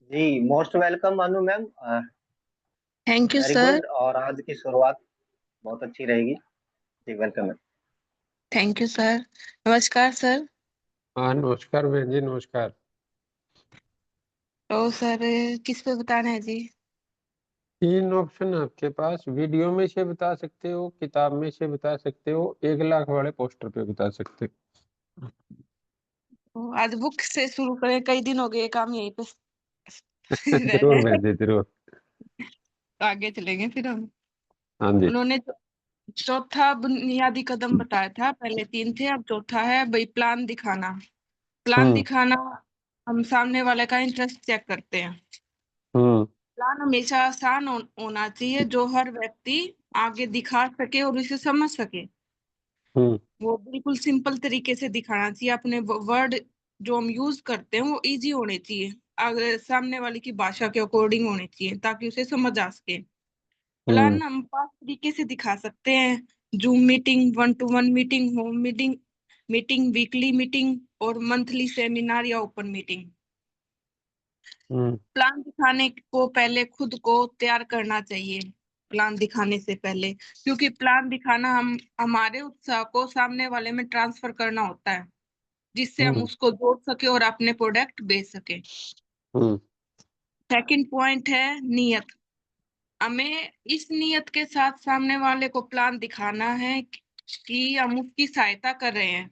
Ji, most welcome Manu ma'am. Thank you very sir. Good. और आज की शुरुआत बहुत अच्छी रहेगी। जी, welcome ma'am. Thank you sir. नमस्कार सर। हाँ, नमस्कार बहन जी, नमस्कार। तो सर किस पे बताना है जी? तीन ऑप्शन आपके पास, वीडियो में से बता सकते हो, किताब में से बता सकते हो, 1 लाख वाले पोस्टर पे बता सकते हो। तो आज बुक से शुरू करें, कई दिन हो गए काम यहीं पे रह जरूर रहे। बहन जी, जरूर। तो आगे चलेंगे फिर हम। हाँ जी। उन्होंने चौथा बुनियादी कदम बताया था, पहले तीन थे, अब चौथा है भाई प्लान दिखाना। प्लान हम्म। दिखाना, हम सामने वाले का इंटरेस्ट चेक करते हैं। हम्म। प्लान हमेशा आसान होना चाहिए, जो हर व्यक्ति आगे दिखा सके और उसे समझ सके। हम्म। वो बिल्कुल सिंपल तरीके से दिखाना चाहिए, अपने वर्ड जो हम यूज करते हैं वो इजी होने चाहिए, अगर सामने वाले की भाषा के अकॉर्डिंग होने चाहिए ताकि उसे समझ आ सके। हम्म। प्लान हम पांच तरीके से दिखा सकते हैं: zoom meeting, one two one meeting, home meeting meeting, weekly meeting और मंथली सेमिनार या ओपन मीटिंग। हम्म। प्लान दिखाने को पहले खुद को तैयार करना चाहिए, प्लान दिखाने से पहले, क्योंकि प्लान दिखाना हम हमारे उत्साह को सामने वाले में ट्रांसफर करना होता है, जिससे हम हम्म। उसको जोड़ सके और अपने प्रोडक्ट बेच सके। हम्म। सेकंड पॉइंट है नियत। हमें इस नियत के साथ सामने वाले को प्लान दिखाना है कि हम उसकी सहायता कर रहे हैं,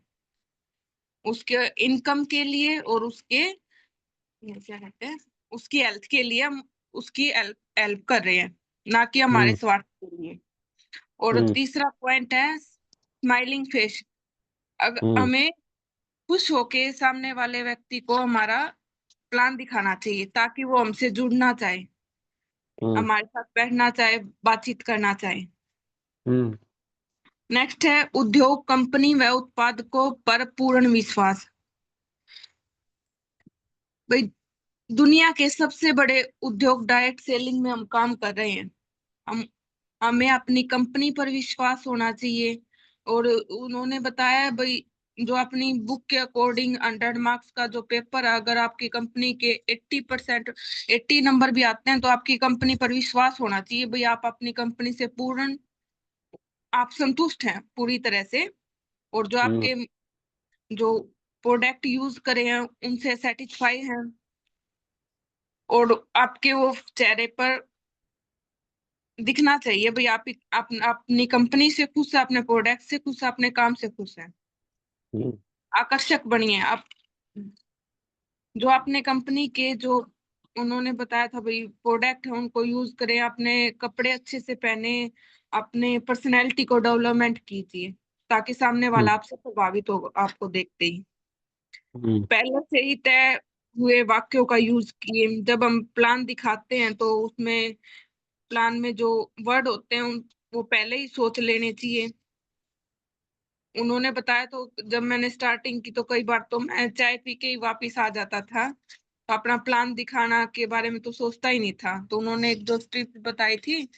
उसके इनकम के लिए और उसके ये क्या कहते हैं, उसकी हेल्थ के लिए हम उसकी हेल्प हेल्प कर रहे हैं, ना कि हमारे हम्म। स्वार्थ के लिए। और हम्म। तीसरा पॉइंट है स्माइलिंग फेस। अगर हम्म। हमें खुश होके सामने वाले व्यक्ति को हमारा प्लान दिखाना चाहिए ताकि वो हमसे जुड़ना चाहे, हम्म। हमारे साथ बैठना चाहे, बातचीत करना चाहे। हम्म। नेक्स्ट है उद्योग, कंपनी व उत्पादकों पर पूर्ण विश्वास। भाई, दुनिया के सबसे बड़े उद्योग डायरेक्ट सेलिंग में हम काम कर रहे हैं। हम हमें अपनी कंपनी पर विश्वास होना चाहिए। और उन्होंने बताया भाई, जो अपनी बुक के अकॉर्डिंग 100 मार्क्स का जो पेपर है, अगर आपकी कंपनी के 80%, 80 नंबर भी आते हैं तो आपकी कंपनी पर विश्वास होना चाहिए भाई, आप अपनी कंपनी से पूर्ण आप संतुष्ट हैं पूरी तरह से, और जो हम्म। आपके जो प्रोडक्ट यूज करे हैं उनसे सेटिस्फाई हैं, और आपके वो चेहरे पर दिखना चाहिए भाई आप अपनी कंपनी से खुश है, अपने प्रोडक्ट से खुश है, अपने काम से खुश है। हम्म। आकर्षक बनिए आप, जो अपने कंपनी के जो उन्होंने बताया था भाई प्रोडक्ट है उनको यूज करें, अपने कपड़े अच्छे से पहने, अपने पर्सनैलिटी को डेवलपमेंट कीजिए ताकि सामने हम्म। वाला आपसे प्रभावित हो आपको देखते ही। हम्म। पहले से ही तय हुए वाक्यों का यूज किए, जब हम प्लान दिखाते हैं तो उसमें प्लान में जो वर्ड होते हैं वो पहले ही सोच लेने चाहिए। उन्होंने बताया तो जब मैंने स्टार्टिंग की तो कई बार तो मैं चाय पी के ही वापिस आ जाता था, तो अपना प्लान दिखाना के बारे में तो सोचता ही नहीं था। तो उन्होंने एक दो टिप्स बताई थी,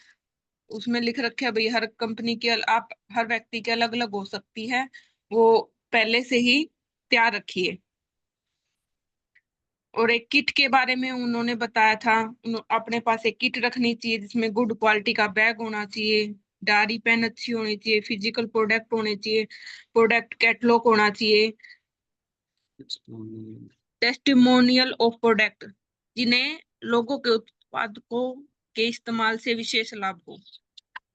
उसमें लिख रखे है भाई हर कंपनी के आप हर व्यक्ति के अलग अलग हो सकती है, वो पहले से ही तैयार रखिए। और एक किट के बारे में उन्होंने बताया था, अपने पास एक किट रखनी चाहिए जिसमें गुड क्वालिटी का बैग होना चाहिए, डायरी पेन अच्छी होनी चाहिए, फिजिकल प्रोडक्ट होने चाहिए, प्रोडक्ट कैटलॉग होना चाहिए, टेस्टिमोनियल ऑफ प्रोडक्ट, जिन्हें लोगों के उत्पादों के इस्तेमाल से विशेष लाभ हो,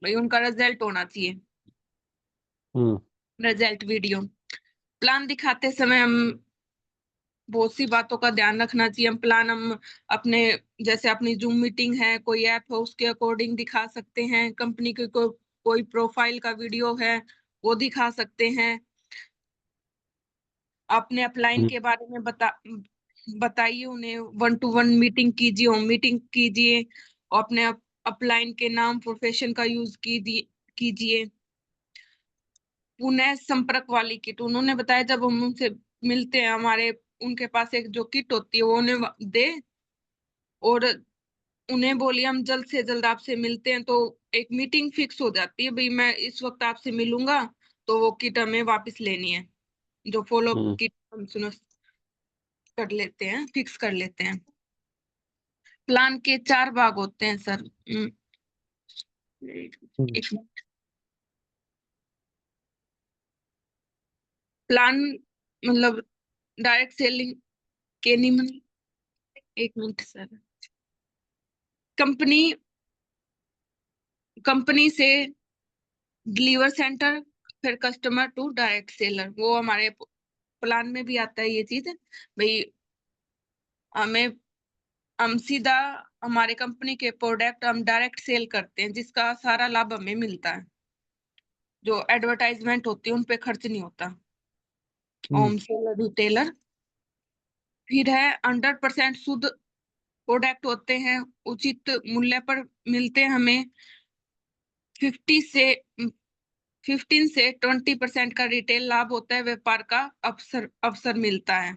भाई उनका रिजल्ट होना चाहिए, हम्म। Result video. प्लान दिखाते समय हम बहुत सी बातों का ध्यान रखना चाहिए। हम प्लान हम अपने, जैसे अपनी जूम मीटिंग है, कोई ऐप है, उसके अकॉर्डिंग दिखा सकते हैं। कंपनी की कोई प्रोफाइल का वीडियो है वो दिखा सकते हैं। अपने अपलाइन हम्म। के बारे में बताइए उन्हें, वन टू वन मीटिंग कीजिए, होम मीटिंग कीजिए, और अपने अपलाइन के नाम प्रोफेशन का यूज कीजिए। पुनः संपर्क वाली किट, उन्होंने बताया जब हम उनसे मिलते हैं, हमारे उनके पास एक जो किट होती है वो उन्हें दे, और उन्हें बोलिए हम जल्द से जल्द आपसे मिलते हैं, तो एक मीटिंग फिक्स हो जाती है भाई मैं इस वक्त आपसे मिलूंगा, तो वो किट हमें वापस लेनी है, जो फॉलो हम्म। किट हम सुनो कर लेते हैं, फिक्स कर लेते हैं। प्लान के 4 भाग होते हैं सर। एक मिनट। प्लान मतलब डायरेक्ट सेलिंग के नियम। एक मिनट सर। कंपनी से डिलीवर सेंटर, फिर कस्टमर टू डायरेक्ट सेलर, वो हमारे प्लान में भी आता है ये चीज। भाई हमें हम सीधा हमारे कंपनी के प्रोडक्ट हम डायरेक्ट सेल करते हैं, जिसका सारा लाभ हमें मिलता है। जो एडवर्टाइजमेंट होती है उन पे खर्च नहीं होता। Home seller retailer. फिर है 100% शुद्ध प्रोडक्ट होते हैं, उचित मूल्य पर मिलते हैं हमें। 50 से 15 से 20% का रिटेल लाभ होता है, व्यापार का अवसर मिलता है।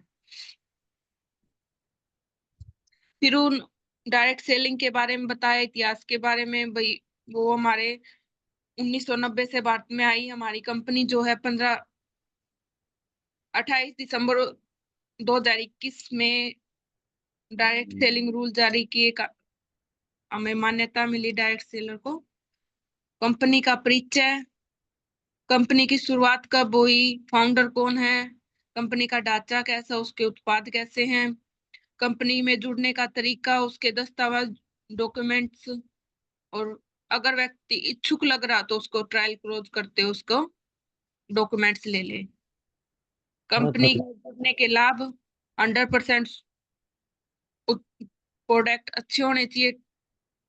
फिर उन डायरेक्ट सेलिंग के बारे में बताया, इतिहास के बारे में। भाई वो हमारे 1990 से भारत में आई हमारी कंपनी जो है 28 दिसंबर 2021 में डायरेक्ट सेलिंग रूल जारी किए का हमें मान्यता मिली डायरेक्ट सेलर को। कंपनी का परिचय, कंपनी की शुरुआत कब हुई, फाउंडर कौन है, कंपनी का ढांचा कैसा, उसके उत्पाद कैसे हैं, कंपनी में जुड़ने का तरीका, उसके दस्तावेज डॉक्यूमेंट्स, और अगर व्यक्ति इच्छुक लग रहा तो उसको ट्रायल क्लोज करते उसको डॉक्यूमेंट्स ले ले। बहुत कंपनी बढ़िया। में जुड़ने के लाभ, 100% प्रोडक्ट अच्छे होने चाहिए,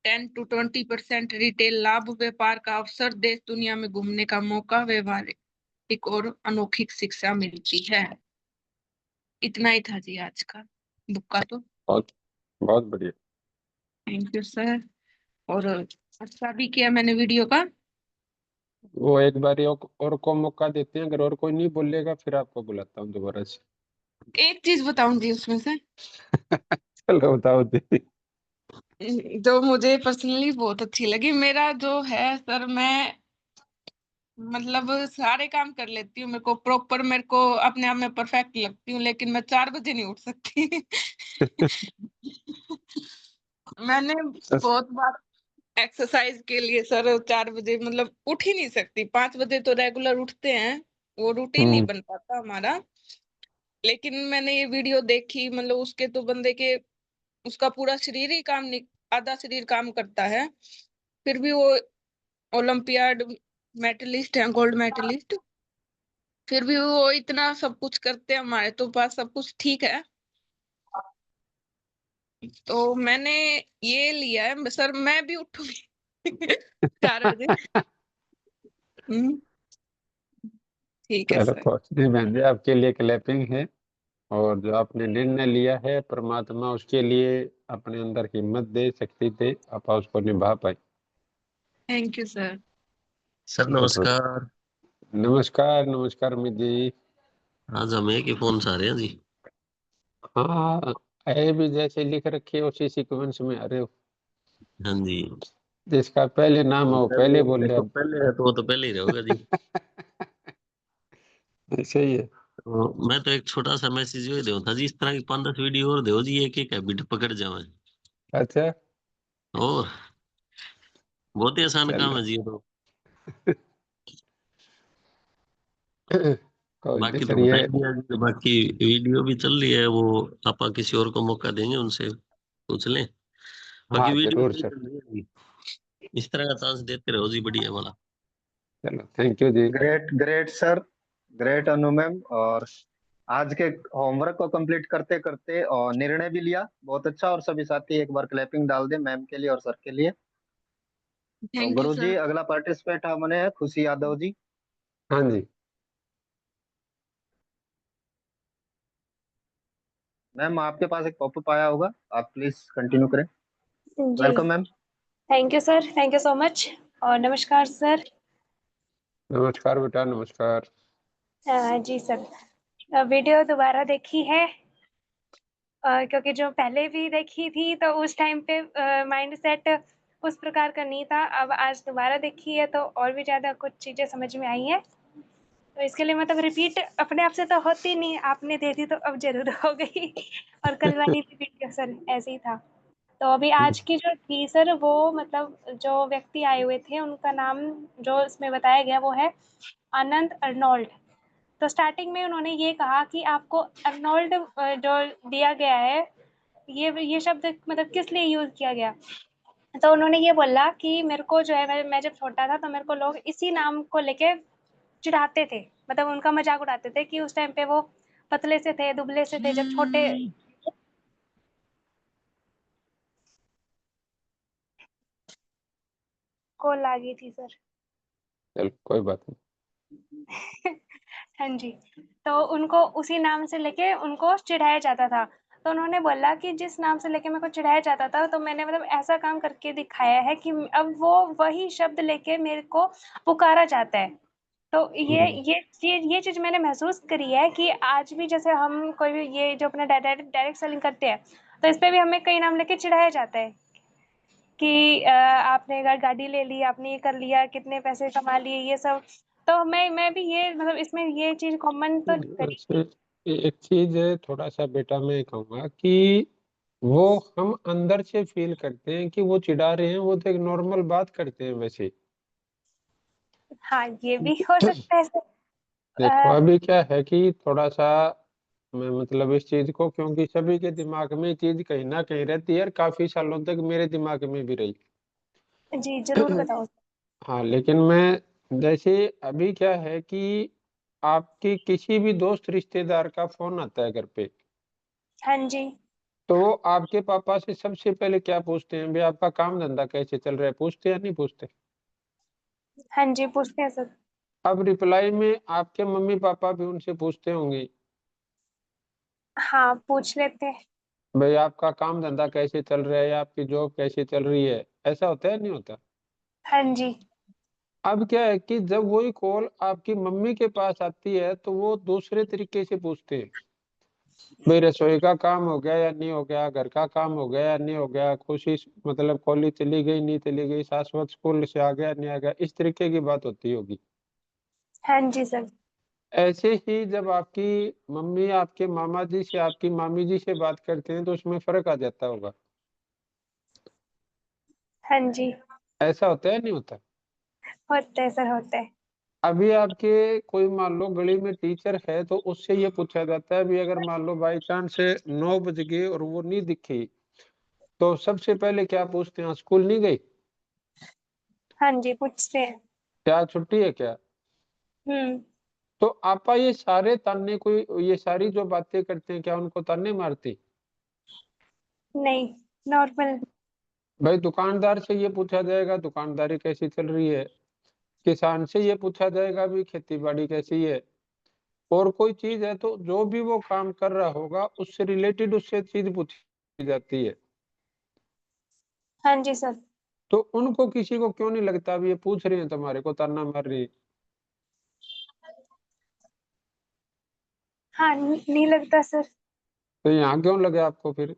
10 to 20% रिटेल लाभ, व्यापार का अवसर, देश दुनिया में घूमने का मौका, व्यवहारिक और अनोखी शिक्षा मिलती है। इतना ही था जी आज का बुक का तो। बहुत बहुत बढ़िया। Thank you sir. और अच्छा भी किया मैंने वीडियो का। वो एक बार और को मौका देते हैं, अगर और कोई नहीं बोलेगा फिर आपको बुलाता हूँ दोबारा से। एक चीज बताऊं जी उसमें से, चलो बताओ जी। जो मुझे पर्सनली बहुत अच्छी लगी। मेरा जो है सर, मैं मतलब सारे काम कर लेती हूँ, मेरे को प्रॉपर, मेरे को अपने आप में परफेक्ट लगती हूँ, लेकिन मैं 4 बजे नहीं उठ सकती। मैंने बहुत बार एक्सरसाइज के लिए सर 4 बजे मतलब उठ ही नहीं सकती। 5 बजे तो रेगुलर उठते हैं, वो रूटीन नहीं हम्म। बन पाता हमारा। लेकिन मैंने ये वीडियो देखी, मतलब उसके तो बंदे के उसका पूरा शरीर ही काम नहीं, आधा शरीर काम करता है, फिर भी वो ओलंपियाड मेडलिस्ट है, गोल्ड मेडलिस्ट, फिर भी वो इतना सब कुछ करते हैं, हमारे तो पास सब कुछ ठीक है। तो मैंने ये लिया है सर, मैं भी उठूंगी 4 बजे। हम्म, ठीक है चलो सर। कुछ नहीं बहन जी, आपके लिए क्लैपिंग है। और जो आपने निर्णय लिया है, परमात्मा उसके लिए अपने अंदर हिम्मत दे, शक्ति दे, आप उसको निभा पाए। Thank you sir. सर बहुत बढ़िया। नमस्कार। नमस्कार नमस्कार अमित जी। आज हम एक ही फोन से आ रहे हैं जी। हाँ, ये भी जैसे लिख रखी है उसी सीक्वेंस में, अरे हाँ जी। जिसका पहले नाम हो पहले बोल ले देखो अब। पहले है तो वो तो पहले ही रहोगा जी। ऐसे ही है। तो मैं तो एक छोटा सा मैसेज ये दो था जी, इस तरह की 5-10 वीडियो और दो जी, एक एक हैबिट पकड़ जाए। अच्छा। और बहुत ही आसान काम चलो। है जी ये तो। कोई नहीं बाकी तो सर, बता ये ही दिया जी, तो बाकी वीडियो भी चल रही है वो, आपा किसी और को मौका देंगे, उनसे पूछ लें। बाकी हाँ वीडियो जरूर सही सर। चल रही है जी। इस तरह का चांस देते रहो जी, बढ़िया वाला। चलो थैंक यू जी। Great great sir, great Anu ma'am. और आज के होमवर्क को कंप्लीट करते करते और निर्णय भी लिया, बहुत अच्छा। और सभी साथी एक बार क्लैपिंग डाल दें मैम के लिए और सर के लिए। तो thank you Guru ji, sir. अगला पार्टिसिपेंट हमने है खुशी यादव जी। हाँ जी। मैम आपके पास एक पॉपअप आया होगा, आप प्लीज कंटिन्यू करें। जी, welcome ma'am. Thank you sir, thank you so much. और नमस्कार सर। नमस्कार बेटा, नमस्कार। जी सर, वीडियो दोबारा देखी है, क्योंकि जो पहले भी देखी थी तो उस टाइम पे माइंड सेट उस प्रकार का नहीं था। अब आज दोबारा देखी है तो और भी ज़्यादा कुछ चीज़ें समझ में आई हैं। तो इसके लिए मतलब रिपीट अपने आप से तो होती नहीं, आपने दे दी तो अब ज़रूर हो गई। और कल वाली भी वीडियो सर ऐसे ही था। तो अभी आज की जो थी सर, वो मतलब जो व्यक्ति आए हुए थे उनका नाम जो इसमें बताया गया वो है आनंद अर्नोल्ड। तो स्टार्टिंग में उन्होंने ये कहा कि आपको अर्नोल्ड जो दिया गया है, ये शब्द मतलब किस लिए यूज किया गया। तो उन्होंने ये बोला कि मेरे को जो है, मैं जब छोटा था तो मेरे को लोग इसी नाम को लेके चिढ़ाते थे, मतलब उनका मजाक उड़ाते थे कि उस टाइम पे वो पतले से थे, दुबले से थे, जब छोटे। कॉल आ गई थी सर। चल कोई बात नहीं। हाँ जी, तो उनको उसी नाम से लेके उनको चिढ़ाया जाता था। तो उन्होंने बोला कि जिस नाम से लेके मेरे को चिढ़ाया जाता था, तो मैंने मतलब ऐसा काम करके दिखाया है कि अब वो वही शब्द लेके मेरे को पुकारा जाता है। तो ये चीज़ मैंने महसूस करी है कि आज भी जैसे हम कोई भी ये जो अपना डायरेक्ट सेलिंग करते हैं, तो इस पे भी हमें कई नाम लेके चिढ़ाया जाता है कि आपने गाड़ी ले ली, आपने ये कर लिया, कितने पैसे कमा लिए, ये सब। तो मैं भी ये मतलब इसमें ये चीज़ कॉमन तो करी। वैसे एक चीज है, थोड़ा सा बेटा मैं कहूँगा कि वो हम अंदर से फील करते हैं कि वो चिढ़ा रहे हैं, वो तो एक नॉर्मल बात करते हैं वैसे। हाँ, ये भी हो सकता है सर। देखो अभी क्या है कि थोड़ा सा मैं मतलब इस चीज को, क्योंकि सभी के दिमाग में ये चीज कहीं ना कहीं रहती है और काफी सालों तक मेरे दिमाग में भी रही। जी, ज़रूर बताओ। हाँ, लेकिन मैं जैसे अभी क्या है कि आपकी किसी भी दोस्त रिश्तेदार का फोन आता है घर पे, हाँ जी। तो वो आपके पापा से सबसे पहले क्या पूछते हैं, भाई आपका काम धंधा कैसे चल रहा है, पूछते या नहीं पूछते? हाँ जी, पूछते हैं सर। अब रिप्लाई में आपके मम्मी पापा भी उनसे पूछते होंगे, हाँ, पूछ लेते हैं। भाई आपका काम धंधा कैसे चल रहा है या आपकी जॉब कैसे चल रही है, ऐसा होता है नहीं होता? हाँ जी। अब क्या है कि जब वही कॉल आपकी मम्मी के पास आती है तो वो दूसरे तरीके से पूछते हैं, भाई रसोई का काम हो गया या नहीं हो गया, घर का काम हो गया या नहीं हो गया, खुशी मतलब कॉलेज चली गई नहीं चली गई, शाश्वत स्कूल से आ गया नहीं आ गया, इस तरीके की बात होती होगी। हाँ जी सर। ऐसे ही जब आपकी मम्मी आपके मामा जी से आपकी मामी जी से बात करते हैं तो उसमें फर्क आ जाता होगा। हाँ जी, ऐसा होता है नहीं होता? होता है सर, होता है। अभी आपके कोई मान लो गली में टीचर है तो उससे ये पूछा जाता है, भी अगर मान लो बाई चांस से 9 बज गए और वो नहीं दिखी तो सबसे पहले क्या पूछते हैं, स्कूल नहीं गई, हाँ जी, पूछते हैं। क्या छुट्टी है क्या? हुँ। तो आपा ये सारे ताने, कोई ये सारी जो बातें करते हैं, क्या उनको ताने मारती? नहीं, नॉर्मल। भाई दुकानदार से ये पूछा जाएगा दुकानदारी कैसी चल रही है, किसान से ये पूछा जाएगा भी खेती बाड़ी कैसी है, और कोई चीज है तो जो भी वो काम कर रहा होगा उससे रिलेटेड उससे चीज पूछी जाती है। हाँ जी सर। तो उनको किसी को क्यों नहीं लगता अब ये पूछ रहे हैं तुम्हारे को ताना मार रही है? हाँ, नहीं लगता सर, तो यहाँ क्यों लगे आपको फिर?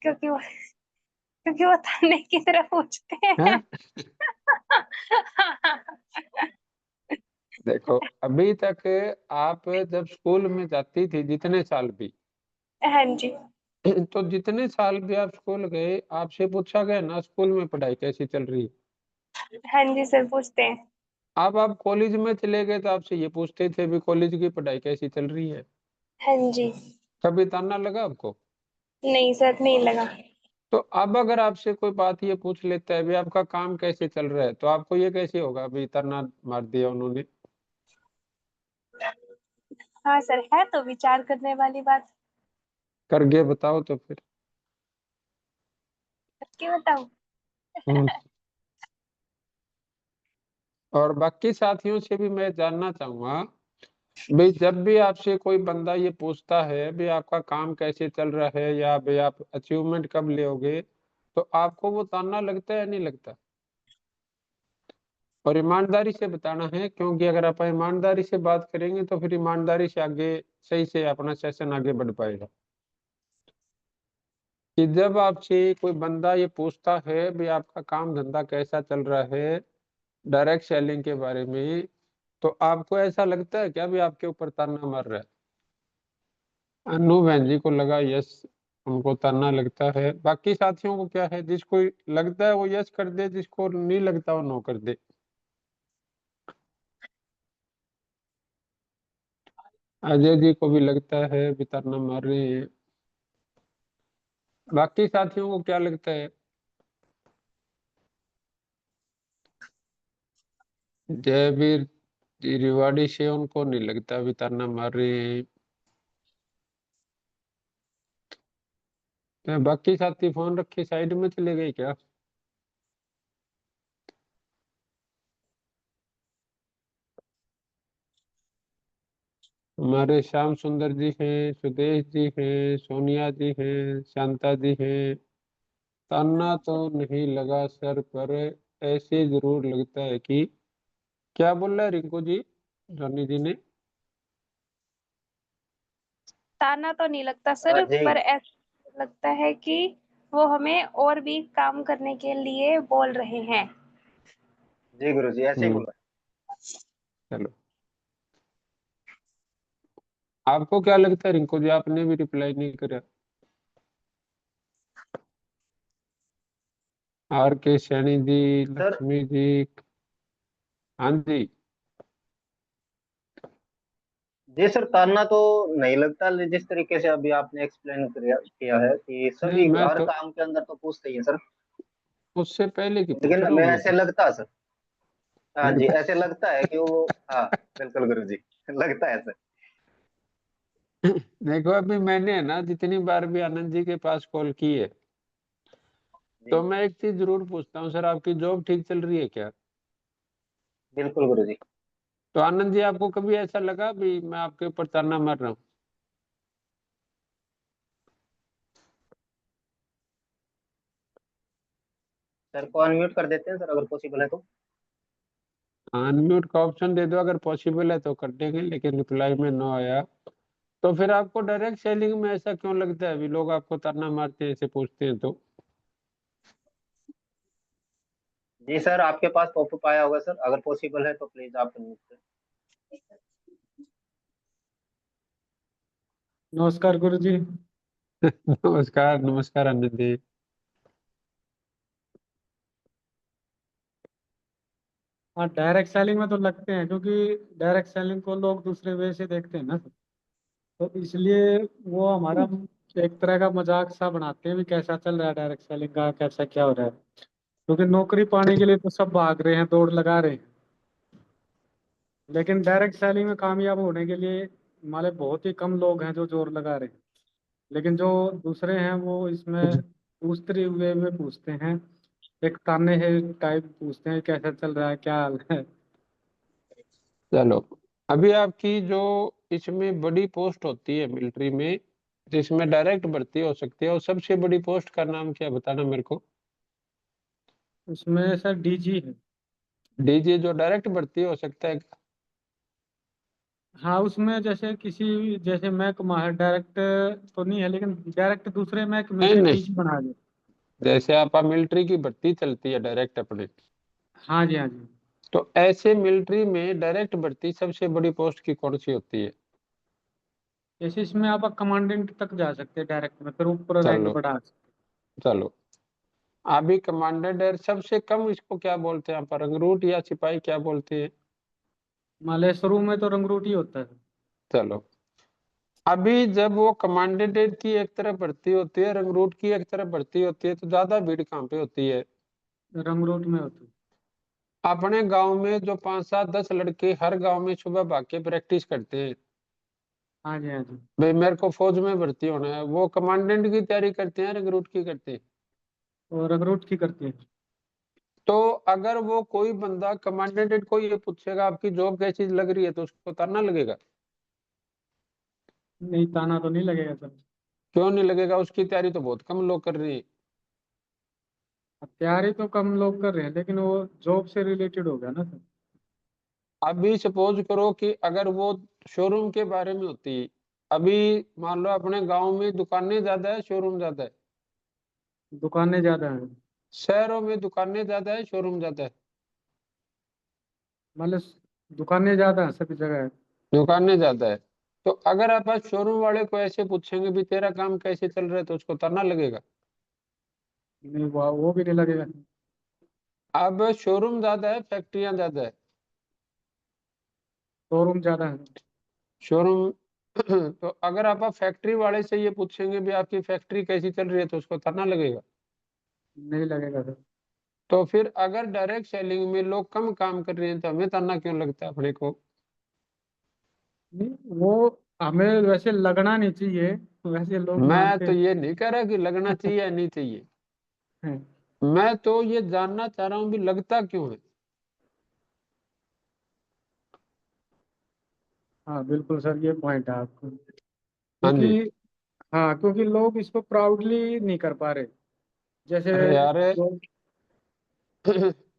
क्योंकि वो ताने की तरह पूछते हैं? हैं। देखो अभी तक आप जब स्कूल में जाती थी जितने साल भी, हाँ जी। तो जितने साल भी आप स्कूल गए आपसे पूछा गया ना स्कूल में पढ़ाई कैसी चल रही है? हाँ जी सर, पूछते हैं। अब आप कॉलेज में चले गए तो आपसे ये पूछते थे भी कॉलेज की पढ़ाई कैसी चल रही है? हाँ जी। कभी ताना लगा आपको? नहीं सर, नहीं लगा। तो अब अगर आपसे कोई बात ये पूछ लेता है भी आपका काम कैसे चल रहा है, तो आपको ये कैसे होगा भी ताना मार दिया उन्होंने? हाँ सर, है तो विचार करने वाली बात। करके बताओ तो फिर। करके बताऊँ? हम्म। और बाकी साथियों से भी मैं जानना चाहूंगा, भाई जब भी आपसे कोई बंदा ये पूछता है भी आपका काम कैसे चल रहा है या भाई आप अचीवमेंट कब लेओगे, तो आपको वो ताना लगता है या नहीं लगता? और ईमानदारी से बताना है, क्योंकि अगर आप ईमानदारी से बात करेंगे तो फिर ईमानदारी से आगे सही से अपना सेशन आगे बढ़ पाएगा। कि जब आपसे कोई बंदा ये पूछता है भी आपका काम धंधा कैसा चल रहा है डायरेक्ट सेलिंग के बारे में, तो आपको ऐसा लगता है क्या भी आपके ऊपर ताना मार रहा है? अनु बहन जी को लगा यस, उनको तरना लगता है। बाकी साथियों को क्या है, जिसको लगता है वो यस कर दे, जिसको नहीं लगता वो नो कर दे। अजय जी को भी लगता है भी तरना मार रहे हैं। बाकी साथियों को क्या लगता है? जयवीर जी रिवाड़ी से उनको नहीं लगता भी तरना मार रहे हैं। तो बाकी साथी फोन रखे साइड में चले गए क्या? हमारे श्याम सुंदर जी हैं, सुदेश जी हैं, सोनिया जी हैं, शांता जी हैं। ताना तो नहीं लगा सर, पर ऐसे जरूर लगता है कि, क्या बोल रहा है रिंकू जी, रानी जी ने? ताना तो नहीं लगता सर, जी पर ऐसा लगता है कि वो हमें और भी काम करने के लिए बोल रहे हैं। जी गुरु जी, ऐसे ही बोल चलो, आपको क्या लगता है रिंकू जी? आपने भी रिप्लाई नहीं करा। आर के सैनी जी, सर। लक्ष्मी जी। हाँ जी। जी सर, ताना तो नहीं लगता, जिस तरीके से अभी आपने एक्सप्लेन किया है कि नहीं, सभी मैं हर तो काम के अंदर तो पूछते ही है सर। उससे पहले की पूछ लेकिन रहा हूँ हमें मैं ऐसे तो। लगता है सर। हाँ जी, ऐसे लगता है कि वो, हाँ बिल्कुल गुरु जी, लगता है सर। देखो, अभी मैंने है ना जितनी बार भी आनंद जी के पास कॉल की है, जी तो मैं एक चीज जरूर पूछता हूँ, सर आपकी जॉब ठीक चल रही है क्या? बिल्कुल गुरु जी। तो आनंद जी, आपको कभी ऐसा लगा भी मैं आपके ऊपर ताना मार रहा हूँ? सर को अनम्यूट कर देते हैं सर, अगर पॉसिबल है तो। अनम्यूट का ऑप्शन दे दो अगर पॉसिबल है तो कर देंगे, लेकिन रिप्लाई में नो आया। तो फिर आपको डायरेक्ट सेलिंग में ऐसा क्यों लगता है? अभी लोग आपको ताना मारते हैं, ऐसे पूछते हैं तो। जी सर, आपके पास पॉपअप आया होगा सर, अगर पॉसिबल है तो प्लीज आप अनम्यूट करें। नमस्कार गुरु जी। नमस्कार नमस्कार आनंद जी। हाँ, डायरेक्ट सेलिंग में तो लगते हैं, क्योंकि डायरेक्ट सेलिंग को लोग दूसरे वे से देखते हैं ना, तो इसलिए वो हमारा एक तरह का मजाक सा बनाते हैं भी कैसा चल रहा है डायरेक्ट सेलिंग का, कैसा क्या हो रहा है। क्योंकि नौकरी पाने के लिए तो सब भाग रहे हैं, दौड़ लगा रहे हैं, लेकिन डायरेक्ट सेलिंग में कामयाब होने के लिए हमारे बहुत ही कम लोग हैं जो जोर लगा रहे हैं। लेकिन जो दूसरे हैं वो इसमें दूसरे वे में पूछते हैं, एक ताने है टाइप पूछते हैं, कैसा चल रहा है, क्या हाल है। चलो, अभी आपकी जो इसमें बड़ी पोस्ट होती है मिलिट्री में, जिसमें डायरेक्ट भर्ती हो सकती है, और सबसे बड़ी पोस्ट का नाम क्या, बताना मेरे को। उसमें सर डीजी है। डीजी जो डायरेक्ट भर्ती हो सकता है? हाँ, उसमें जैसे किसी, जैसे महकमा है, डायरेक्ट तो नहीं है, लेकिन डायरेक्ट दूसरे महकमे नहीं से नहीं, डीजी बना दे। जैसे आप मिलिट्री की भर्ती चलती है डायरेक्ट अपने, हाँ जी, हाँ जी। तो ऐसे मिलिट्री में डायरेक्ट भर्ती सबसे बड़ी पोस्ट की कौन सी होती है? जैसे इसमें आप कमांडेंट तक जा सकते हैं डायरेक्ट में, फिर ऊपर रैंक चलो बढ़ा सकते चलो, अभी कमांडेंट है, सबसे कम इसको क्या बोलते हैं आप, रंगरूट या सिपाही, क्या बोलते हैं? हैं। मान लिया शुरू में तो रंगरूट ही होता है। चलो, अभी जब वो कमांडेंट की एक तरफ भर्ती होती है, रंगरूट की एक तरफ भर्ती होती है, तो ज्यादा भीड़ कहाँ पे होती है? रंगरूट में होता है। अपने गांव में जो 5 7 10 लड़के हर गांव में सुबह भाग के प्रैक्टिस करते हैं, हाँ जी, हाँ जी। भाई मेरे को फौज में भर्ती होना है, वो कमांडेंट की तैयारी करते हैं, रंगरूट की करते हैं? और रंगरूट की करती है। तो अगर वो कोई बंदा कमांडेंट को ये पूछेगा आपकी जॉब कैसी लग रही है, तो उसको तरना लगेगा? नहीं, ताना तो नहीं लगेगा सर। क्यों नहीं लगेगा? उसकी तैयारी तो बहुत कम लोग कर रहे हैं। अब तैयारी तो कम लोग कर रहे हैं, लेकिन वो जॉब से रिलेटेड हो गया ना सर। अभी सपोज करो कि अगर वो शोरूम के बारे में होती, अभी मान लो अपने गांव में दुकानें ज्यादा है, शोरूम ज्यादा है? दुकानें ज्यादा हैं। शहरों में दुकानें ज्यादा है, शोरूम ज्यादा है? मतलब दुकानें ज्यादा हैं सभी जगह है। दुकानें ज्यादा है। तो अगर आप आज शोरूम वाले को ऐसे पूछेंगे भी तेरा काम कैसे चल रहा है तो उसको ताना लगेगा। नहीं, वो भी नहीं लगेगा। अब शोरूम ज्यादा है, फैक्ट्रियां ज्यादा है? शोरूम ज्यादा है। शोरूम तो अगर आप फैक्ट्री वाले से ये पूछेंगे भी आपकी फैक्ट्री कैसी चल रही है तो उसको ताना लगेगा। नहीं लगेगा सर। तो फिर अगर डायरेक्ट सेलिंग में लोग कम काम कर रहे हैं तो हमें ताना क्यों लगता है अपने को? नहीं, वो हमें वैसे लगना नहीं चाहिए, वैसे लोग मैं मानते तो ये नहीं कह रहा कि लगना चाहिए या नहीं चाहिए, हैं। मैं तो ये जानना चाह रहा हूँ भी लगता क्यों है। हाँ बिल्कुल सर, ये पॉइंट है आपको, हाँ क्योंकि जी। हाँ, क्योंकि लोग इसको प्राउडली नहीं कर पा रहे। जैसे अरे यार लोग।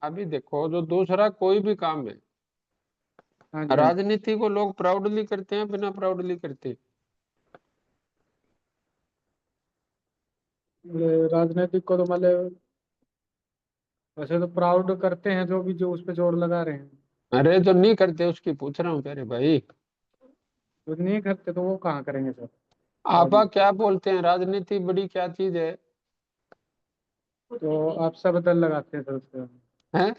अभी देखो जो दूसरा कोई भी काम है, हाँ जी, हाँ जी। राजनीति को लोग प्राउडली करते हैं बिना प्राउडली करते? राजनीतिक को तो मतलब वैसे तो प्राउड करते हैं, जो भी जो उस पर जोर लगा रहे हैं। अरे जो नहीं करते उसकी पूछ रहा हूँ प्यारे भाई। जो नहीं करते तो वो कहाँ करेंगे सर। आपा राजनीति क्या बोलते हैं, राजनीति बड़ी क्या चीज है? तो आप सब दल लगाते हैं सर उसके। हैं?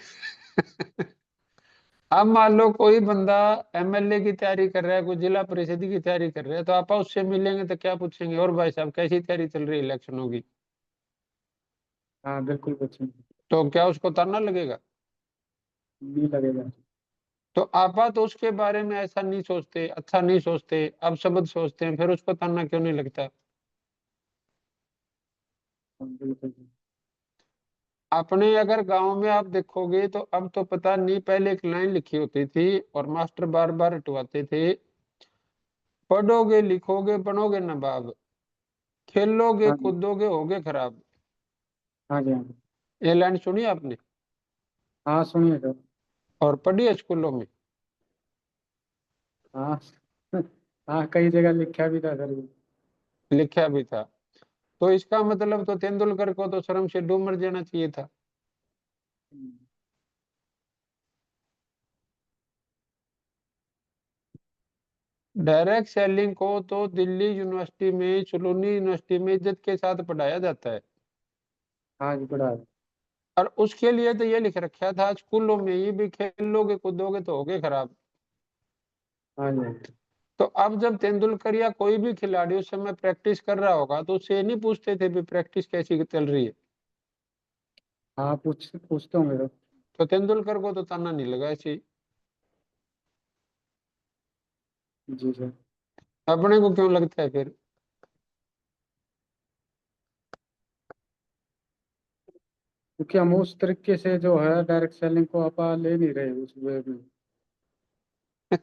अब मान लो कोई बंदा एमएलए की तैयारी कर रहा है, कोई जिला परिषद की तैयारी कर रहा है, तो आप उससे मिलेंगे तो क्या पूछेंगे, और भाई साहब कैसी तैयारी चल रही है इलेक्शनों की? हाँ बिल्कुल, कुछ तो क्या उसको ताना लगेगा? नहीं लगेगा। तो आपा तो उसके बारे में ऐसा नहीं सोचते, अच्छा नहीं सोचते, अब शब्द सोचते हैं, फिर उसको ताना क्यों नहीं लगता? हाँ, बिल्कुल। अपने अगर गांव में आप देखोगे तो अब तो पता नहीं, पहले एक लाइन लिखी होती थी और मास्टर बार बार हटवाते थे, पढ़ोगे लिखोगे बनोगे नवाब, खेलोगे हाँ जी, कूदोगे होगे खराब। हाँ जी, हाँ जी। ये लाइन सुनी आपने? हाँ सुनिए सर। और पढ़ी है स्कूलों में? हाँ हाँ, कई जगह लिखा भी था सर ये। लिखा भी था। तो इसका मतलब तो तेंदुलकर को तो शर्म से डूब मर जाना चाहिए था। डायरेक्ट सेलिंग को तो दिल्ली यूनिवर्सिटी में, सुलूनी यूनिवर्सिटी में इज्जत के साथ पढ़ाया जाता है। हाँ जी, पढ़ा है। और उसके लिए तो ये लिख रखा था स्कूलों में ही भी, खेलोगे कूदोगे तो होगे खराब। हाँ जी, हाँ जी। तो अब जब तेंदुलकर या कोई भी खिलाड़ी उस समय प्रैक्टिस कर रहा होगा तो उससे ये नहीं पूछते थे भी प्रैक्टिस कैसी चल रही है? हाँ, पूछते होंगे सर। तो तेंदुलकर को तो ताना नहीं लगा ऐसे। जी सर। अपने को क्यों लगता है फिर? क्योंकि हम उस तरीके से जो है डायरेक्ट सेलिंग को आप ले नहीं रहे उस वे में।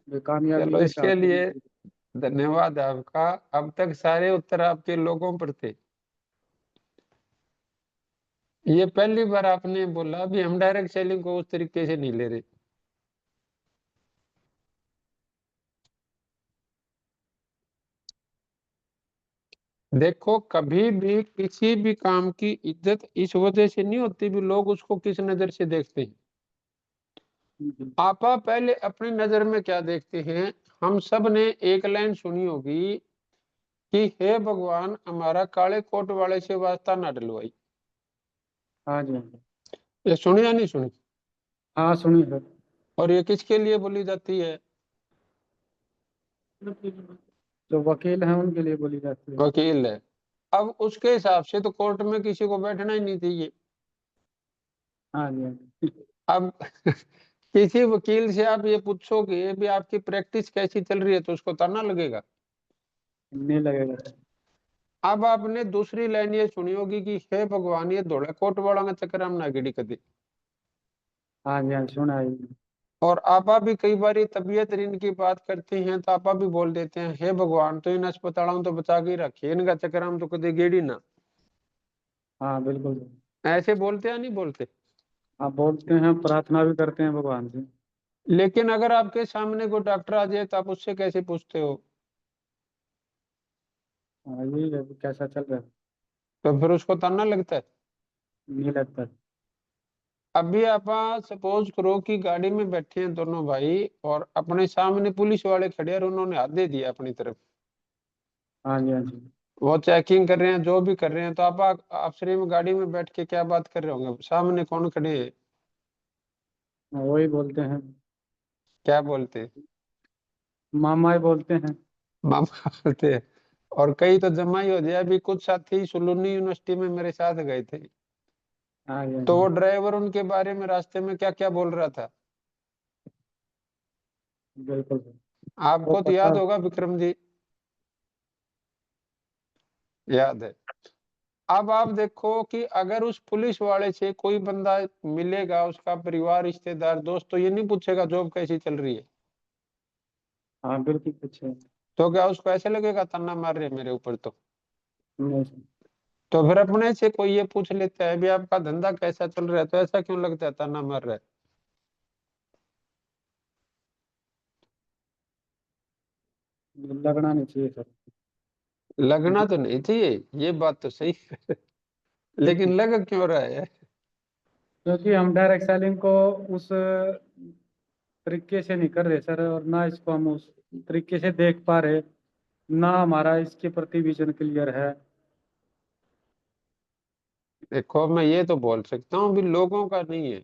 वे कामयाबी चलो नहीं इसके चाहते लिए हैं। धन्यवाद आपका। अब तक सारे उत्तर आपके लोगों पर थे। ये पहली बार आपने बोला भी हम डायरेक्ट सेलिंग को उस तरीके से नहीं ले रहे। देखो कभी भी किसी भी काम की इज्जत इस वजह से नहीं होती भी लोग उसको किस नजर से देखते हैं। जी। आपा पहले अपनी नजर में क्या देखते हैं? हम सब ने एक लाइन सुनी होगी कि हे भगवान हमारा काले कोट वाले से वास्ता ना डलवाई। हाँ जी, हाँ जी। ये सुनी या नहीं सुनी? हाँ सुनिए सर। और ये किसके लिए बोली जाती है? जो वकील हैं उनके लिए बोली जाती है। वकील है। अब उसके हिसाब से तो कोर्ट में किसी को बैठना ही नहीं चाहिए। हाँ जी, हाँ जी। अब किसी वकील से आप ये पूछोगे भी आपकी प्रैक्टिस कैसी चल रही है तो उसको ताना लगेगा। नहीं लगेगा सर। अब आपने दूसरी लाइन ये सुनी होगी कि हे भगवान ये धोला कोट वाला का चक्कर हम ना गिड़ी कदे। हाँ जी, हाँ सुना है। और आपा भी कई बार तबीयत ऋण की बात करते हैं तो आपा भी बोल देते हैं हे भगवान तो इन अस्पतालों तो बचा के ही रखे, इनका चक्कर हम तो कदे गेड़ी ना। हाँ बिल्कुल सर। ऐसे बोलते या नहीं बोलते? आप बोलते हैं, प्रार्थना भी करते हैं भगवान से। लेकिन अगर आपके सामने कोई डॉक्टर आ जाए तो आप उससे कैसे पूछते हो? हाँ, यही है कि कैसा चल रहा है। तो फिर उसको ताना लगता है। नहीं लगता। अभी आप सपोज करो कि गाड़ी में बैठे हैं दोनों भाई और अपने सामने पुलिस वाले खड़े हैं और उन्होंने हाथ दे दिया अपनी तरफ, हाँ जी, हाँ जी। वो चेकिंग कर रहे हैं, जो भी कर रहे हैं, तो आप श्री में गाड़ी में बैठ के क्या बात कर रहे होंगे? सामने कौन खड़े हैं, वही बोलते हैं, क्या बोलते हैं? मामा ही बोलते हैं। मामा बोलते हैं। और कई तो जमा ही हो जाए। अभी कुछ साथी सुलूनी यूनिवर्सिटी में मेरे साथ गए थे, हाँ जी, हाँ तो वो जी। ड्राइवर उनके बारे में रास्ते में क्या क्या बोल रहा था, बिल्कुल। वो आपको तो पता। याद होगा विक्रम जी, याद है। अब आप देखो कि अगर उस पुलिस वाले से कोई बंदा मिलेगा, उसका परिवार, रिश्तेदार, दोस्त, तो ये नहीं पूछेगा जॉब कैसी चल रही है? हाँ बिल्कुल कुछ है। तो क्या उसको ऐसे लगेगा ताना मार रहे हैं मेरे ऊपर? तो नहीं सर। तो फिर अपने से कोई ये पूछ लेता है भी आपका धंधा कैसा चल रहा है, तो ऐसा क्यों लगता है ताना मार रहा है? लगना नहीं चाहिए सर। लगना तो नहीं चाहिए, ये बात तो सही है। लेकिन लग क्यों रहा है? क्योंकि हम डायरेक्ट सेलिंग को उस तरीके से नहीं कर रहे सर, और ना इसको हम उस तरीके से देख पा रहे, ना हमारा इसके प्रति विजन क्लियर है। देखो मैं ये तो बोल सकता हूँ भी लोगों का नहीं है,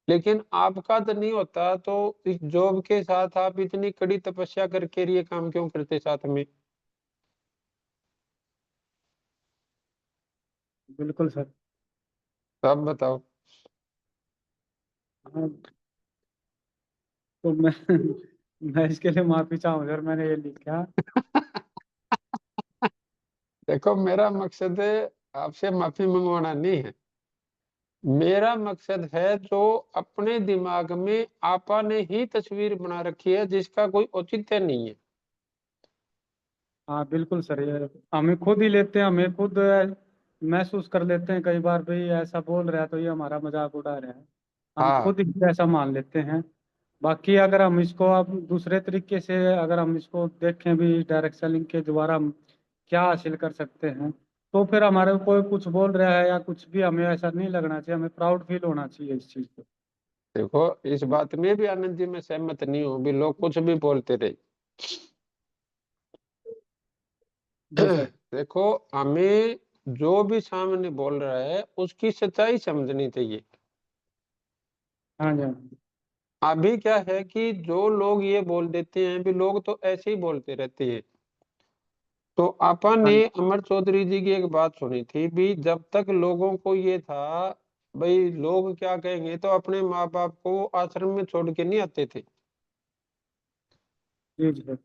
लेकिन आपका तो नहीं होता, तो इस जॉब के साथ आप इतनी कड़ी तपस्या करके ये काम क्यों करते साथ में? बिल्कुल सर। आप बताओ। हाँ, तो मैं मैं इसके लिए माफी चाहूँ सर, मैंने ये लिखा। देखो मेरा मकसद है आपसे माफी मंगवाना नहीं है, मेरा मकसद है जो अपने दिमाग में आपा ने ही तस्वीर बना रखी है जिसका कोई औचित्य नहीं है। हाँ बिल्कुल सर, ये हमें खुद ही लेते हैं, हमें खुद महसूस कर लेते हैं कई बार, भाई ऐसा बोल रहा है तो ये हमारा मजाक उड़ा रहा है, हम हाँ, खुद ही ऐसा मान लेते हैं। बाकी अगर हम इसको अब दूसरे तरीके से अगर हम इसको देखें भी, डायरेक्ट सेलिंग के द्वारा हम क्या हासिल कर सकते हैं, तो फिर हमारे कोई कुछ बोल रहा है या कुछ भी, हमें ऐसा नहीं लगना चाहिए, हमें प्राउड फील होना चाहिए इस चीज़ पे। देखो इस बात में भी आनंद जी मैं सहमत नहीं हूँ भी लोग कुछ भी बोलते रहे। जी सर। देखो हमें जो भी सामने बोल रहा है उसकी सच्चाई समझनी चाहिए। हाँ जी, हाँ जी। अभी क्या है कि जो लोग ये बोल देते हैं भी लोग तो ऐसे ही बोलते रहते हैं। तो आपा ने हाँ अमर चौधरी जी की एक बात सुनी थी भी, जब तक लोगों को ये था भाई लोग क्या कहेंगे, तो अपने माँ बाप को आश्रम में छोड़ के नहीं आते थे। जी जी सर।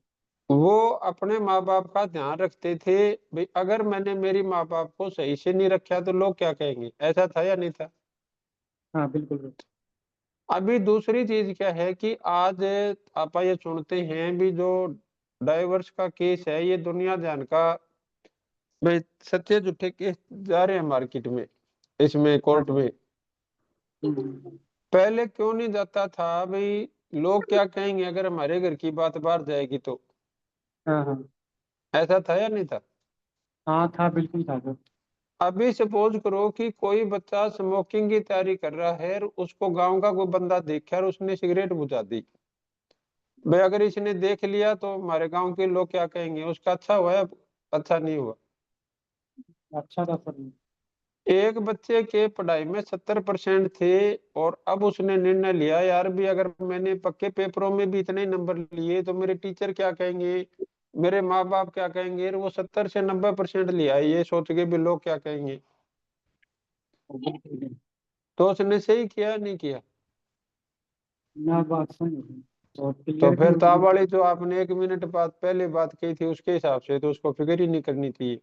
वो अपने माँ बाप का ध्यान रखते थे भाई, अगर मैंने मेरी माँ बाप को सही से नहीं रखा तो लोग क्या कहेंगे, ऐसा था या नहीं था? हाँ बिल्कुल सर। अभी दूसरी चीज क्या है कि आज आप ये सुनते हैं भी जो डाइवर्स का केस है, ये दुनिया जान का भाई सच्चे झूठे केस जा रहे हैं मार्केट में, इसमें हाँ। कोर्ट में। हम्म। पहले क्यों नहीं जाता था भाई, लोग क्या कहेंगे अगर हमारे घर की बात बाहर जाएगी तो? हाँ हाँ। ऐसा था या नहीं था? हाँ था, बिल्कुल था सर। अभी सपोज करो कि कोई बच्चा स्मोकिंग की तैयारी कर रहा है और उसको गांव का कोई बंदा देखा और उसने सिगरेट बुझा दी, भाई अगर इसने देख लिया तो हमारे गांव के लोग क्या कहेंगे, उसका अच्छा हुआ या अच्छा नहीं हुआ? अच्छा था सर। एक बच्चे के पढ़ाई में 70% थे और अब उसने निर्णय लिया यार भी अगर मैंने पक्के पेपरों में भी इतने नंबर लिए तो मेरे टीचर क्या कहेंगे, मेरे माँ बाप क्या कहेंगे, और वो 70 से 90% लिया ये सोच के भी लोग क्या कहेंगे। बिल्कुल। तो उसने सही किया नहीं किया? ना बात सही है, और तो क्लियर भी फिर तो आप होगी। वाली जो आपने 1 मिनट बाद पहले बात कही थी उसके हिसाब से तो उसको फिक्र ही नहीं करनी चाहिए।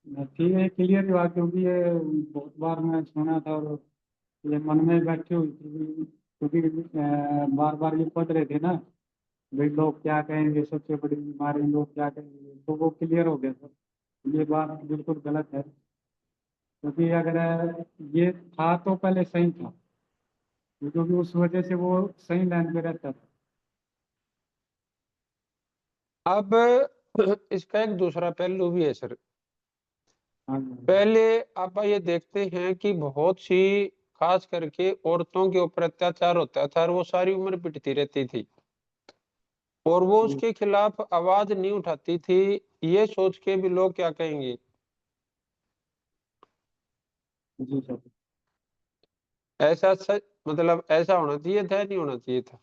ठीक है, क्लियर हुआ, क्योंकि ये बहुत बार मैं सुना था और ये मन में बैठी हुई थी, क्योंकि बार बार ये पढ़ रहे थे ना, भाई लोग क्या कहेंगे, सबसे बड़ी बीमारी लोग क्या कहेंगे, तो वो क्लियर हो गया सर। ये बात बिल्कुल गलत है, क्योंकि अगर ये था तो पहले सही था, क्योंकि उस वजह से वो सही लाइन पे रहता था। अब इसका एक दूसरा पहलू भी है सर। हाँ जी। पहले आप ये देखते हैं कि बहुत सी खास करके औरतों के ऊपर अत्याचार होता था और वो सारी उम्र पिटती रहती थी और वो उसके खिलाफ आवाज नहीं उठाती थी, ये सोच के भी लोग क्या कहेंगे। जी सर। ऐसा सच मतलब ऐसा होना चाहिए था, नहीं होना चाहिए था।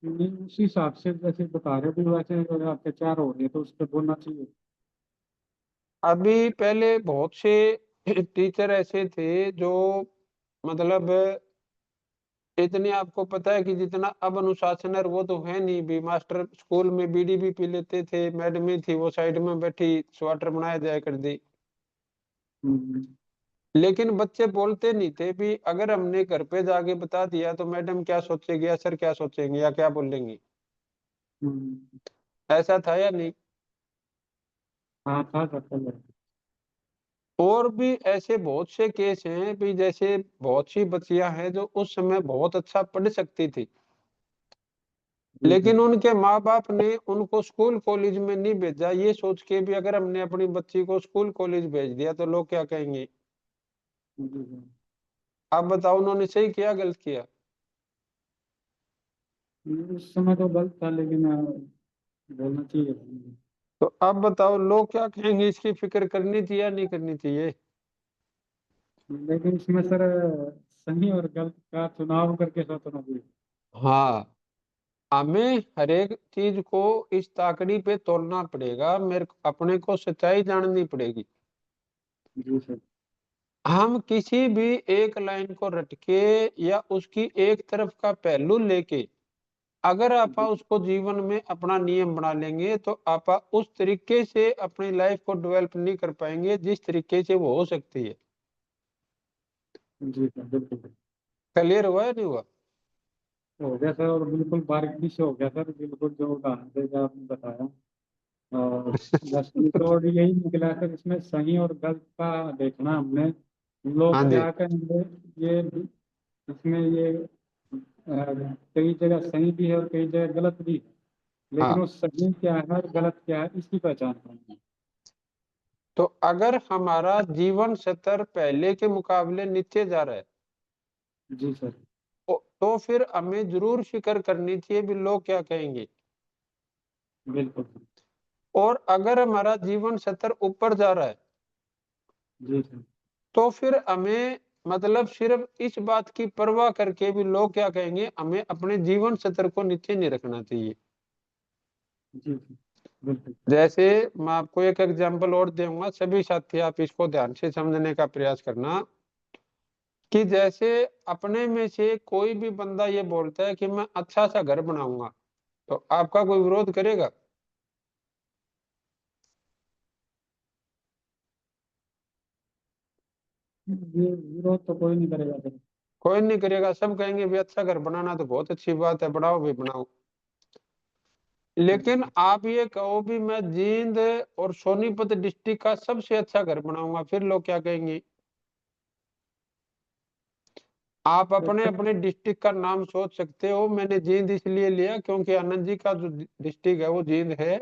नहीं, उसी हिसाब से जैसे बता रहे भी, वैसे अगर अत्याचार हो रहे तो उस पर बोलना चाहिए। अभी पहले बहुत से टीचर ऐसे थे जो मतलब इतने आपको पता है कि जितना अब अनुशासन है वो तो है नहीं भी। मास्टर स्कूल में बीड़ी भी पी लेते थे, मैडम थी वो साइड में बैठी स्वेटर बनाया जाया कर दी, लेकिन बच्चे बोलते नहीं थे भी। अगर हमने घर पे जाके बता दिया तो मैडम क्या सोचेगी या सर क्या सोचेंगे या क्या बोलेंगे। ऐसा था या नहीं? हाँ था सर पहले। और भी ऐसे बहुत से केस हैं भी, जैसे बहुत सी बच्चियां हैं जो उस समय बहुत अच्छा पढ़ सकती थी, लेकिन उनके माँ बाप ने उनको स्कूल कॉलेज में नहीं भेजा, ये सोच के भी अगर हमने अपनी बच्ची को स्कूल कॉलेज भेज दिया तो लोग क्या कहेंगे। आप बताओ उन्होंने सही किया गलत किया? उस समय तो गलत था, लेकिन बोलना चाहिए। तो अब बताओ लोग क्या कहेंगे, इसकी फिक्र करनी चाहिए या नहीं करनी चाहिए? लेकिन इसमें सर सही और गलत का चुनाव करके सोचना चाहिए। हाँ, हमें हर एक चीज को इस ताकड़ी पे तोलना पड़ेगा, मेरे अपने को सच्चाई जाननी पड़ेगी। जी सर। हम किसी भी एक लाइन को रटके या उसकी एक तरफ का पहलू लेके अगर आप उसको जीवन में अपना नियम बना लेंगे तो आप उस तरीके से अपनी लाइफ को डेवलप नहीं कर पाएंगे जिस तरीके से वो हो सकती है। जी सर बिल्कुल। क्लियर हुआ या नहीं हुआ? हो गया सर, और बिल्कुल बारीकी से हो गया सर, बिल्कुल जो उदाहरण देकर आपने बताया। और बस निचोड़ यही निकला सर, इसमें सही और गलत का देखना हमने। हाँ लोग जी, क्या कहेंगे, ये इसमें ये कई जगह सही भी है और कई जगह गलत भी है, लेकिन हाँ। वो सही क्या है और गलत क्या है इसकी पहचान करनी तो अगर हमारा जीवन स्तर पहले के मुकाबले नीचे जा रहा है है। जी सर। तो फिर हमें जरूर फिक्र करनी चाहिए भी लोग क्या कहेंगे। बिल्कुल। और अगर हमारा जीवन स्तर ऊपर जा रहा है जी सर। तो फिर हमें मतलब सिर्फ इस बात की परवाह करके भी लोग क्या कहेंगे, हमें अपने जीवन स्तर को नीचे नहीं रखना चाहिए। जी सर बिल्कुल। जैसे मैं आपको एक एग्जांपल और दूंगा, सभी साथी आप इसको ध्यान से समझने का प्रयास करना कि जैसे अपने में से कोई भी बंदा ये बोलता है कि मैं अच्छा सा घर बनाऊंगा, तो आपका कोई विरोध करेगा? ये विरोध तो कोई नहीं करेगा सर। कोई नहीं करेगा, सब कहेंगे भी अच्छा घर बनाना तो बहुत अच्छी बात है, बनाओ भी बनाओ। लेकिन आप ये कहो भी मैं जींद और सोनीपत डिस्ट्रिक्ट का सबसे अच्छा घर बनाऊंगा, फिर लोग क्या कहेंगे। आप अपने अपने डिस्ट्रिक्ट का नाम सोच सकते हो, मैंने जींद इसलिए लिया क्योंकि आनंद जी का जो डिस्ट्रिक्ट है वो जींद है।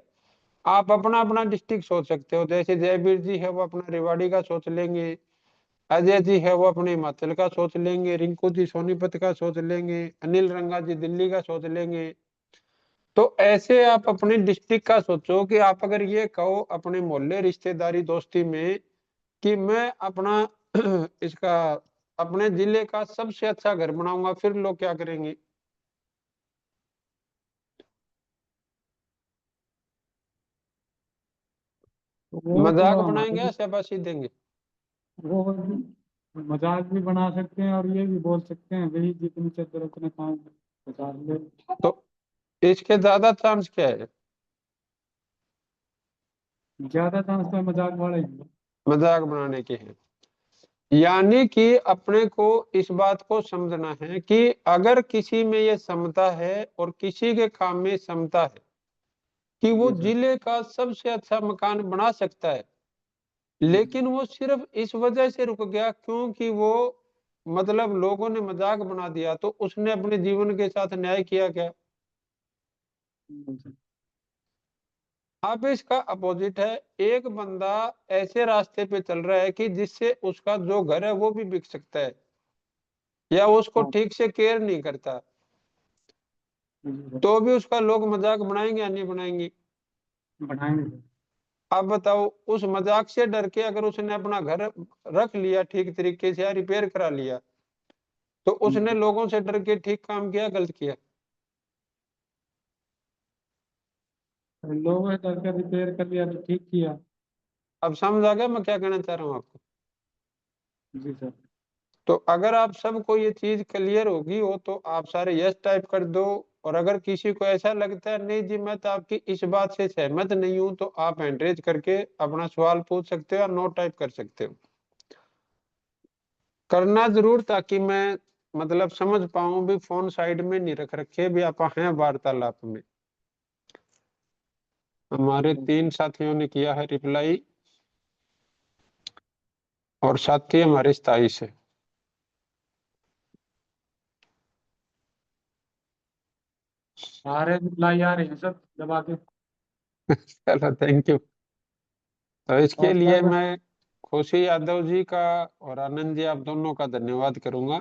आप अपना अपना डिस्ट्रिक्ट सोच सकते हो, जैसे जयवीर जी है वो अपना रेवाड़ी का सोच लेंगे, अजय जी है वो अपने हिमाचल का सोच लेंगे, रिंकू जी सोनीपत का सोच लेंगे, अनिल रंगा जी दिल्ली का सोच लेंगे। तो ऐसे आप अपने डिस्ट्रिक्ट का सोचो कि आप अगर ये कहो अपने मोहल्ले रिश्तेदारी दोस्ती में कि मैं अपना इसका अपने जिले का सबसे अच्छा घर बनाऊंगा, फिर लोग क्या करेंगे। तो वो तो मजाक बनाएंगे या हमारे, शाबाशी देंगे? वो मजाक भी बना सकते हैं और ये भी बोल सकते हैं भाई जितनी चादर उतने पाँव पसार ले। तो इसके ज्यादा चांस क्या है? ज्यादा चांस तो मजाक वाले ही हैं। मजाक बनाने के हैं। यानी कि अपने को इस बात को समझना है कि अगर किसी में ये क्षमता है और किसी के काम में क्षमता है कि वो जी सर। जिले का सबसे अच्छा मकान बना सकता है, लेकिन वो सिर्फ इस वजह से रुक गया क्योंकि वो मतलब लोगों ने मजाक बना दिया, तो उसने अपने जीवन के साथ न्याय किया क्या? जी सर। अब इसका अपोजिट है, एक बंदा ऐसे रास्ते पे चल रहा है कि जिससे उसका जो घर है वो भी बिक सकता है, या उसको हाँ। ठीक से केयर नहीं करता, जी, तो भी उसका लोग मजाक बनाएंगे या नहीं बनाएंगे? बढ़ाएंगे सर। अब बताओ, उस मजाक से डर के अगर उसने अपना घर रख लिया ठीक तरीके से या रिपेयर करा लिया, तो उसने लोगों से डर के ठीक काम किया, गलत किया? लोगों ने करके रिपेयर कर लिया तो ठीक किया। अब समझ आ गया मैं क्या कहना चाह रहा हूँ आपको? जी सर। तो अगर आप सबको ये चीज क्लियर होगी हो तो आप सारे यस टाइप कर दो, और अगर किसी को ऐसा लगता है नहीं जी मैं तो आपकी इस बात से सहमत नहीं हूं, तो आप एंकरेज करके अपना सवाल पूछ सकते हो और नो टाइप कर सकते हो। करना जरूर, ताकि मैं मतलब समझ पाऊं भी, फोन साइड में नहीं रख रखे भी, आप हैं वार्तालाप में। हमारे 3 साथियों ने किया है रिप्लाई, और साथी हमारे 27 है। सारे रिप्लाई आ रहे हैं सर दबा के। चलो थैंक यू। तो इसके और लिए सर मैं खुशी यादव जी का और आनंद जी, आप दोनों का धन्यवाद करूंगा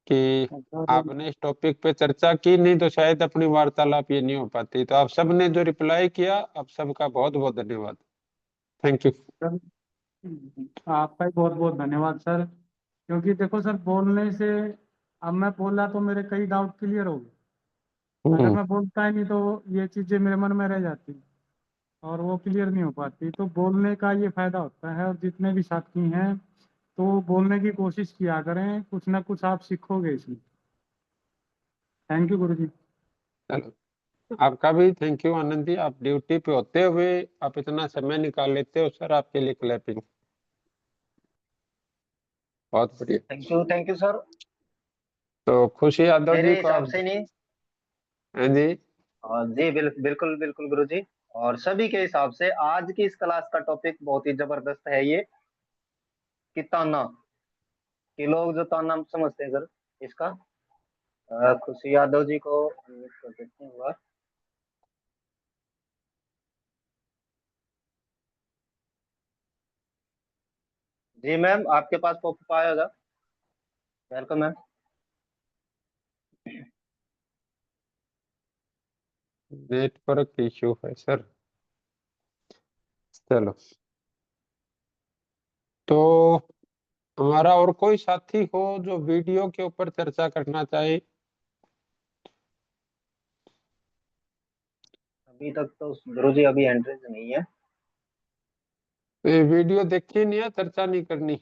कि सर आपने इस टॉपिक पे चर्चा की, नहीं तो शायद अपनी वार्तालाप ये नहीं हो पाती। तो आप सबने जो रिप्लाई किया, आप सबका बहुत बहुत धन्यवाद। Thank you. सर, आपका भी बहुत बहुत धन्यवाद सर। क्योंकि देखो सर, बोलने से अब मैं बोला तो मेरे कई डाउट क्लियर हो गए। अगर मैं बोलता ही नहीं तो ये चीजें मेरे मन में रह जाती और वो क्लियर नहीं हो पाती। तो बोलने का ये फायदा होता है। और जितने भी साथी हैं तो बोलने की कोशिश किया करें, कुछ ना कुछ आप सीखोगे इसमें। थैंक यू गुरु जी। चलो, आपका भी थैंक यू आनंद जी। आप ड्यूटी पे होते हुए आप इतना समय निकाल लेते हो सर, आपके लिए क्लैपिंग। बहुत बढ़िया। Thank you sir. तो खुशी यादव जी मेरे को हिसाब आप। से नहीं। हाँ जी। जी बिल्कुल बिल्कुल गुरु जी। और सभी के हिसाब से आज की इस क्लास का टॉपिक बहुत ही जबरदस्त है ये, कि ताना, कि लोग जो ताना समझते हैं सर इसका। खुशी यादव जी को unmute कर देते हैं एक बार। जी मैम, आपके पास पॉपअप आएगा। Welcome ma'am. नेटवर्क इश्यू है सर। चलो, तो हमारा और कोई साथी हो जो वीडियो के ऊपर चर्चा करना चाहे? अभी तक तो गुरु जी अभी एंट्रीज नहीं है। तो ये वीडियो देखी नहीं है, चर्चा नहीं करनी?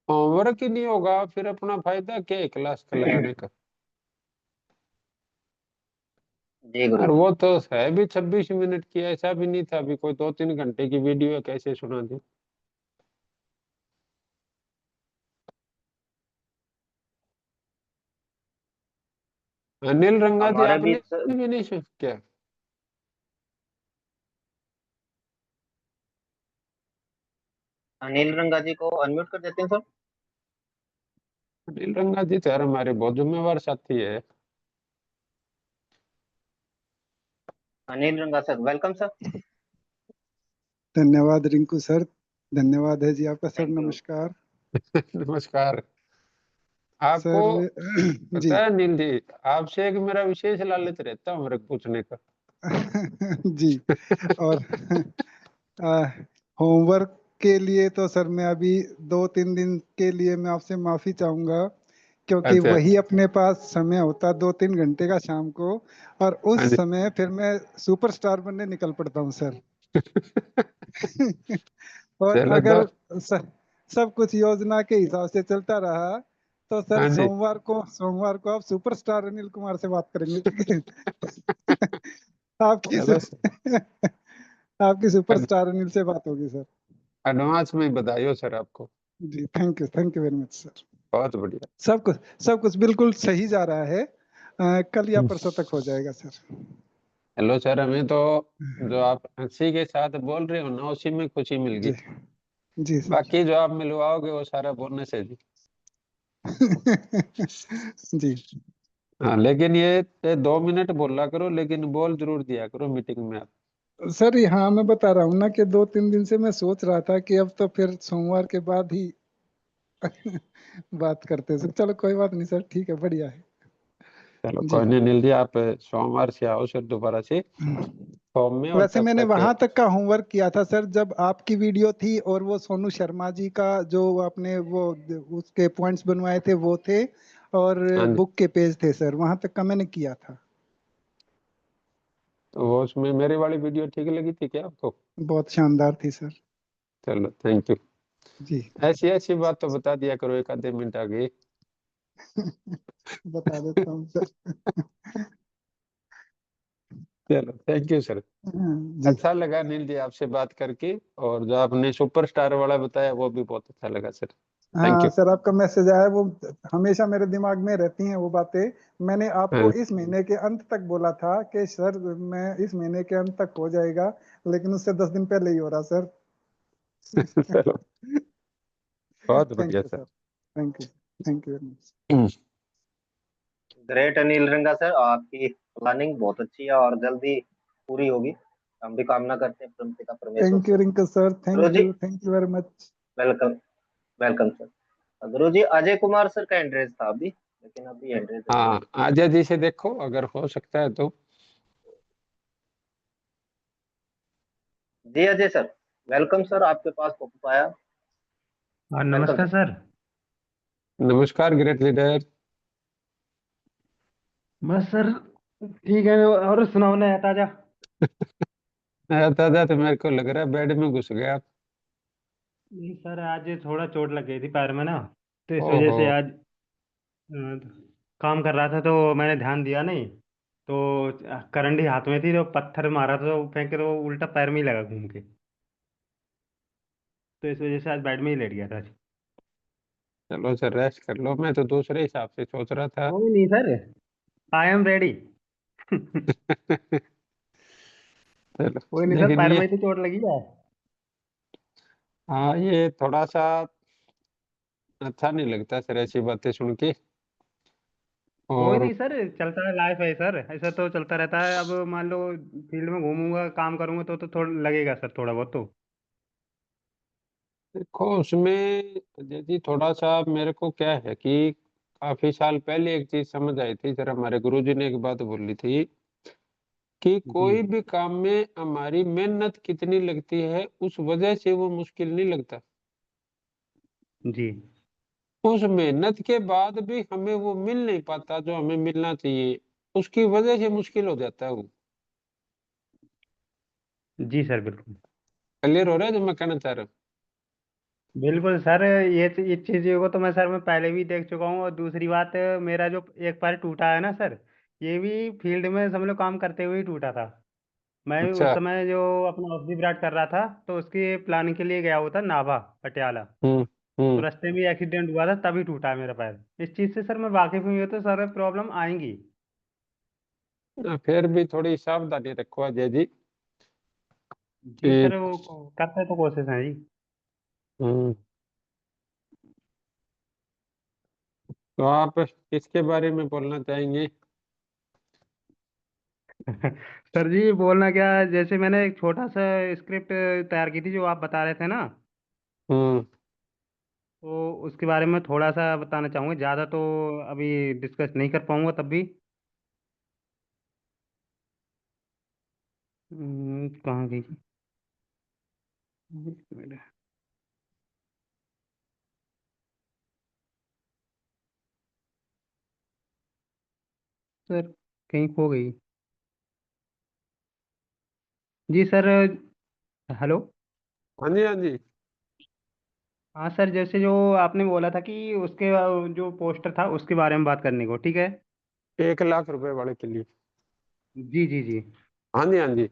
होमवर्क ही नहीं होगा, फिर अपना फायदा क्या है क्लास का लगाने का? जी गुरु और जी। वो तो है भी 26 मिनट की, ऐसा भी नहीं था अभी कोई 2-3 घंटे की वीडियो कैसे सुना दी। अनिल रंगा जी, हमारे आपने बीच भी नहीं सुन क्या? अनिल रंगा जी को अनम्यूट कर देते हैं सर। अनिल रंगा जी तो यार हमारे बहुत जिम्मेवार साथी है। अनिल रंगा सर, वेलकम सर। धन्यवाद रिंकू सर। धन्यवाद है जी आपका सर। Thank you. नमस्कार नमस्कार। आपको सर। जी। पता है अनिल जी, आपसे एक मेरा विशेष लालच रहता है होमवर्क पूछने का। जी। और होमवर्क के लिए तो सर मैं अभी 2-3 दिन के लिए मैं आपसे माफी चाहूंगा, क्योंकि अच्छा। वही अपने पास समय होता 2-3 घंटे का शाम को, और हाँ उस जी। समय फिर मैं सुपरस्टार बनने निकल पड़ता हूँ सर। और चलो तो। अगर स- सब कुछ योजना के हिसाब से चलता रहा तो सर हाँ जी। सोमवार को आप सुपरस्टार अनिल कुमार से बात करेंगे, ठीक है? आपकी चलो, आपकी सुपरस्टार अनिल से बात होगी सर। एडवांस में बधाई हो सर आपको। जी thank you very much sir. बहुत बढ़िया। सब कुछ बिल्कुल सही जा रहा है। कल या परसों तक हो जाएगा सर। हेलो सर, हमें तो जो आप हंसी के साथ बोल रहे हो ना, उसी में खुशी मिल जी गई। जी सर। बाकी जो आप मिलवाओगे वो सारा बोनस है जी। जी हाँ, लेकिन ये 2 मिनट बोला करो, लेकिन बोल जरूर दिया करो मीटिंग में आप। सर हाँ मैं बता रहा हूँ ना कि 2-3 दिन से मैं सोच रहा था कि अब तो फिर सोमवार के बाद ही बात करते हैं सर। चलो कोई बात नहीं सर, ठीक है, बढ़िया है। चलो जी कोई नहीं अनिल जी, आप सोमवार से आओ सर दोबारा से फॉर्म में, और वैसे तब मैंने तक वहां तक का होमवर्क किया था सर, जब आपकी वीडियो थी और वो सोनू शर्मा जी का जो आपने वो उसके पॉइंट्स बनवाए थे वो थे, और हाँ जी, बुक के पेज थे सर, वहां तक का मैंने किया था। तो वो उसमें मेरी वाली वीडियो ठीक लगी थी क्या आपको? बहुत शानदार थी सर। चलो थैंक यू। जी ऐसी ऐसी बात तो बता दिया करो एक आधे मिनट आगे। बता देता हूँ सर। चलो थैंक यू सर। जी अच्छा लगा अनिल जी आपसे बात करके, और जो आपने सुपरस्टार वाला बताया वो भी बहुत अच्छा लगा सर। थैंक हाँ यू। सर, आपका मैसेज आया वो हमेशा मेरे दिमाग में रहती हैं वो बातें। मैंने आपको हाँ, इस महीने के अंत तक बोला था कि सर मैं इस महीने के अंत तक हो जाएगा, लेकिन उससे 10 दिन पहले ही हो रहा सर। चलो बहुत थैंक बढ़िया you sir. Sir, thank you, thank you very much. Great Anil रंगा सर, आपकी प्लानिंग बहुत अच्छी है और जल्दी पूरी होगी। हम भी कामना करते हैं परम पिता परमेश्वर थैंक यू से। रिंकल सर, गुरु जी thank you very much. Welcome, welcome sir. गुरु जी अजय कुमार सर का एड्रेस था अभी, लेकिन अभी एड्रेस नहीं है। हाँ, अजय जी से देखो अगर हो सकता है तो। जी अजय सर, वेलकम सर, आपके पास पॉपअप आया। हाँ वेलकम नमस्कार सर। सर। नमस्कार ग्रेट लीडर। बस सर ठीक है, और सुनाओ नया ताजा। दादा तो मेरे को लग रहा है बेड में घुस गया आप। नहीं सर, आज थोड़ा चोट लग गई थी पैर में ना, तो इस वजह ओहो। से आज काम कर रहा था तो मैंने ध्यान दिया नहीं, तो करंट ही हाथ में थी, तो पत्थर मारा था तो फेंक के तो उल्टा पैर में ही लगा घूम के, तो इस वजह से आज बेड में ही लेट गया था आज। चलो सर रेस्ट कर लो, मैं तो दूसरे हिसाब से सोच रहा था। कोई नहीं सर, आई एम रेडी। चलो, कोई नहीं सर, लेकिन पैर ये में ही तो चोट लगी है। हाँ ये थोड़ा सा अच्छा नहीं लगता सर ऐसी बातें सुन के। कोई और नहीं सर, चलता है, लाइफ है सर, ऐसा तो चलता रहता है। अब मान लो फील्ड में घूमूंगा काम करूंगा तो थोड़ा लगेगा सर, थोड़ा बहुत तो। देखो उसमें यदि थोड़ा सा मेरे को क्या है कि काफी साल पहले एक चीज समझ आई थी सर, हमारे गुरुजी ने एक बात बोली थी कि जी कोई भी काम में हमारी मेहनत कितनी लगती है उस वजह से वो मुश्किल नहीं लगता। जी उस मेहनत के बाद भी हमें वो मिल नहीं पाता जो हमें मिलना चाहिए, उसकी वजह से मुश्किल हो जाता है वो। जी सर बिल्कुल। क्लियर हो रहा है जो मैं कहना चाह रहा हूँ? बिल्कुल सर, ये चीज़ों को तो मैं सर मैं पहले भी देख चुका हूँ। और दूसरी बात, मेरा जो एक पैर टूटा है ना सर, ये भी फील्ड में समझ लो काम करते हुए ही टूटा था। मैं भी उस अच्छा। समय जो अपना ऑफ द विराट कर रहा था, तो उसकी प्लानिंग के लिए गया हुआ था नाभा पटियाला, हम्म। तो हम्म। रास्ते में एक्सीडेंट हुआ था, तभी टूटा है मेरा पैर। इस चीज़ से सर मैं वाकिफ हुई हूँ, तो सर प्रॉब्लम आएंगी। फिर भी थोड़ी सावधानी रखो अजय जी जी कि सर, वो करते तो कोशिश है जी। हम्म, तो आप किसके बारे में बोलना चाहेंगे? सर जी बोलना क्या, जैसे मैंने एक छोटा सा स्क्रिप्ट तैयार की थी जो आप बता रहे थे ना, हम्म। तो उसके बारे में थोड़ा सा बताना चाहूँगा। ज़्यादा तो अभी डिस्कस नहीं कर पाऊंगा तब भी। कहाँ गई? एक मिनट। सर कहीं खो गई। जी सर, हेलो। हाँ जी, हाँ जी। हाँ सर, जैसे जो आपने बोला था कि उसके जो पोस्टर था उसके बारे में बात करने को, ठीक है। 1 लाख रुपए वाले के लिए। जी जी जी हाँ जी, हाँ जी।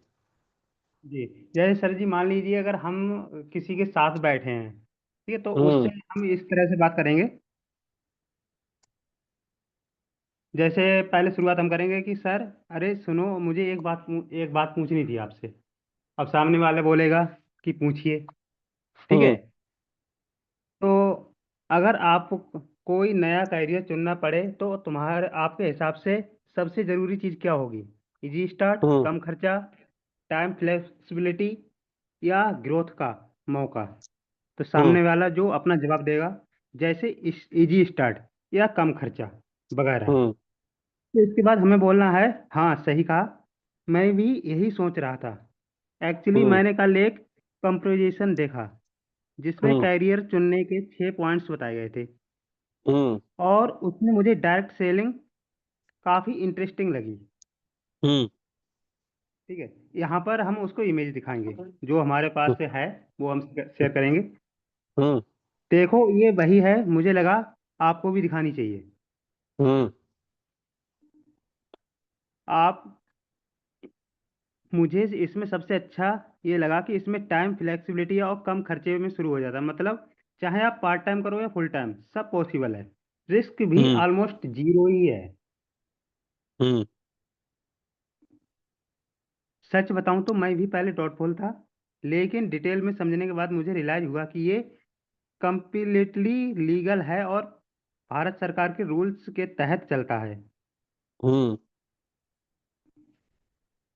जी। जैसे सर जी मान लीजिए, अगर हम किसी के साथ बैठे हैं, ठीक है, तो उससे हम्म। हम इस तरह से बात करेंगे। जैसे पहले शुरुआत हम करेंगे कि सर, अरे सुनो, मुझे एक बात पूछनी थी आपसे। अब सामने वाला बोलेगा कि पूछिए, ठीक है। हम्म। तो अगर आप कोई नया कैरियर चुनना पड़े तो तुम्हारे आपके हिसाब से सबसे जरूरी चीज क्या होगी? इजी स्टार्ट, कम खर्चा, टाइम फ्लेक्सिबिलिटी या ग्रोथ का मौका? तो सामने वाला जो अपना जवाब देगा, जैसे इजी स्टार्ट या कम खर्चा वगैरह, तो इसके बाद हमें बोलना है हाँ सही कहा, मैं भी यही सोच रहा था। एक्चुअली मैंने कल एक कंपोजिशन देखा जिसमें कैरियर चुनने के 6 पॉइंट्स बताए गए थे, और उसमें मुझे डायरेक्ट सेलिंग काफी इंटरेस्टिंग लगी। ठीक है, यहाँ पर हम उसको इमेज दिखाएंगे जो हमारे पास से है, वो हम शेयर करेंगे। देखो ये वही है, मुझे लगा आपको भी दिखानी चाहिए। आप मुझे इसमें सबसे अच्छा ये लगा कि इसमें टाइम फ्लेक्सिबिलिटी और कम खर्चे में शुरू हो जाता है। मतलब चाहे आप पार्ट टाइम करो या फुल टाइम, सब पॉसिबल है। रिस्क भी ऑलमोस्ट जीरो ही है। सच बताऊं तो मैं भी पहले डॉटफुल था, लेकिन डिटेल में समझने के बाद मुझे रियलाइज हुआ कि ये कंप्लीटली लीगल है और भारत सरकार के रूल्स के तहत चलता है।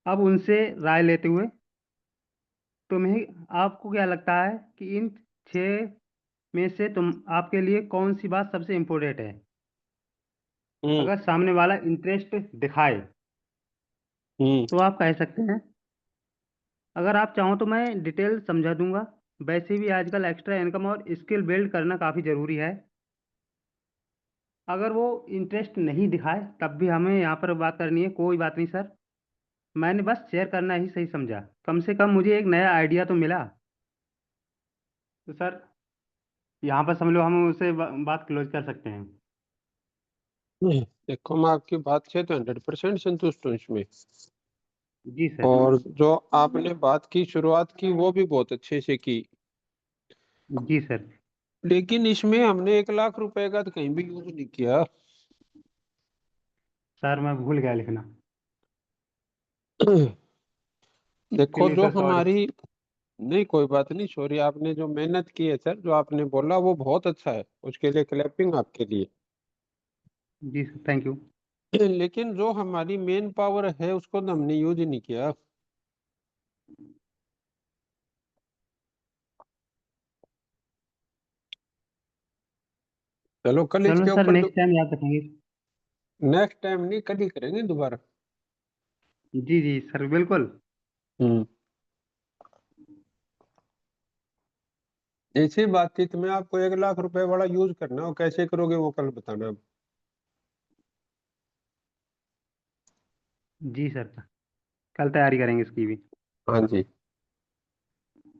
अब उनसे राय लेते हुए, तुम्हें आपको क्या लगता है कि इन 6 में से आपके लिए कौन सी बात सबसे इम्पोर्टेंट है? अगर सामने वाला इंटरेस्ट दिखाए तो आप कह सकते हैं। अगर आप चाहो तो मैं डिटेल समझा दूंगा। वैसे भी आजकल एक्स्ट्रा इनकम और स्किल बिल्ड करना काफ़ी ज़रूरी है। अगर वो इंटरेस्ट नहीं दिखाए तब भी हमें यहाँ पर बात करनी है, कोई बात नहीं सर, मैंने बस शेयर करना ही सही समझा। कम से कम मुझे एक नया आइडिया तो मिला। तो सर यहाँ पर समझ लो हम उससे बात क्लोज कर सकते हैं। देखो, मैं आपकी बात से तो 100% संतुष्ट हूँ इसमें। जी सर। और जो आपने बात की, शुरुआत की, वो भी बहुत अच्छे से की। जी सर। लेकिन इसमें हमने 1 लाख रुपए का तो कहीं भी यूज नहीं किया। सर मैं भूल गया लिखना। देखो, चलिए जो सर सॉरी। हमारी, नहीं कोई बात नहीं, सॉरी। आपने जो मेहनत की है सर, जो आपने बोला वो बहुत अच्छा है, उसके लिए क्लैपिंग आपके लिए। जी सर थैंक यू। लेकिन जो हमारी मेन पावर है उसको तो हमने यूज ही नहीं किया। चलो, कल चलो इसके सर ऊपर नेक्स्ट टाइम याद रखेंगे। नेक्स्ट टाइम नहीं, कल ही करेंगे दोबारा। जी जी सर बिल्कुल। हम्म इसी बातचीत में आपको 1 लाख रुपए वाला यूज करना, और कैसे करोगे वो कल बताना अब। जी सर, कल तैयारी करेंगे इसकी भी। हाँ जी।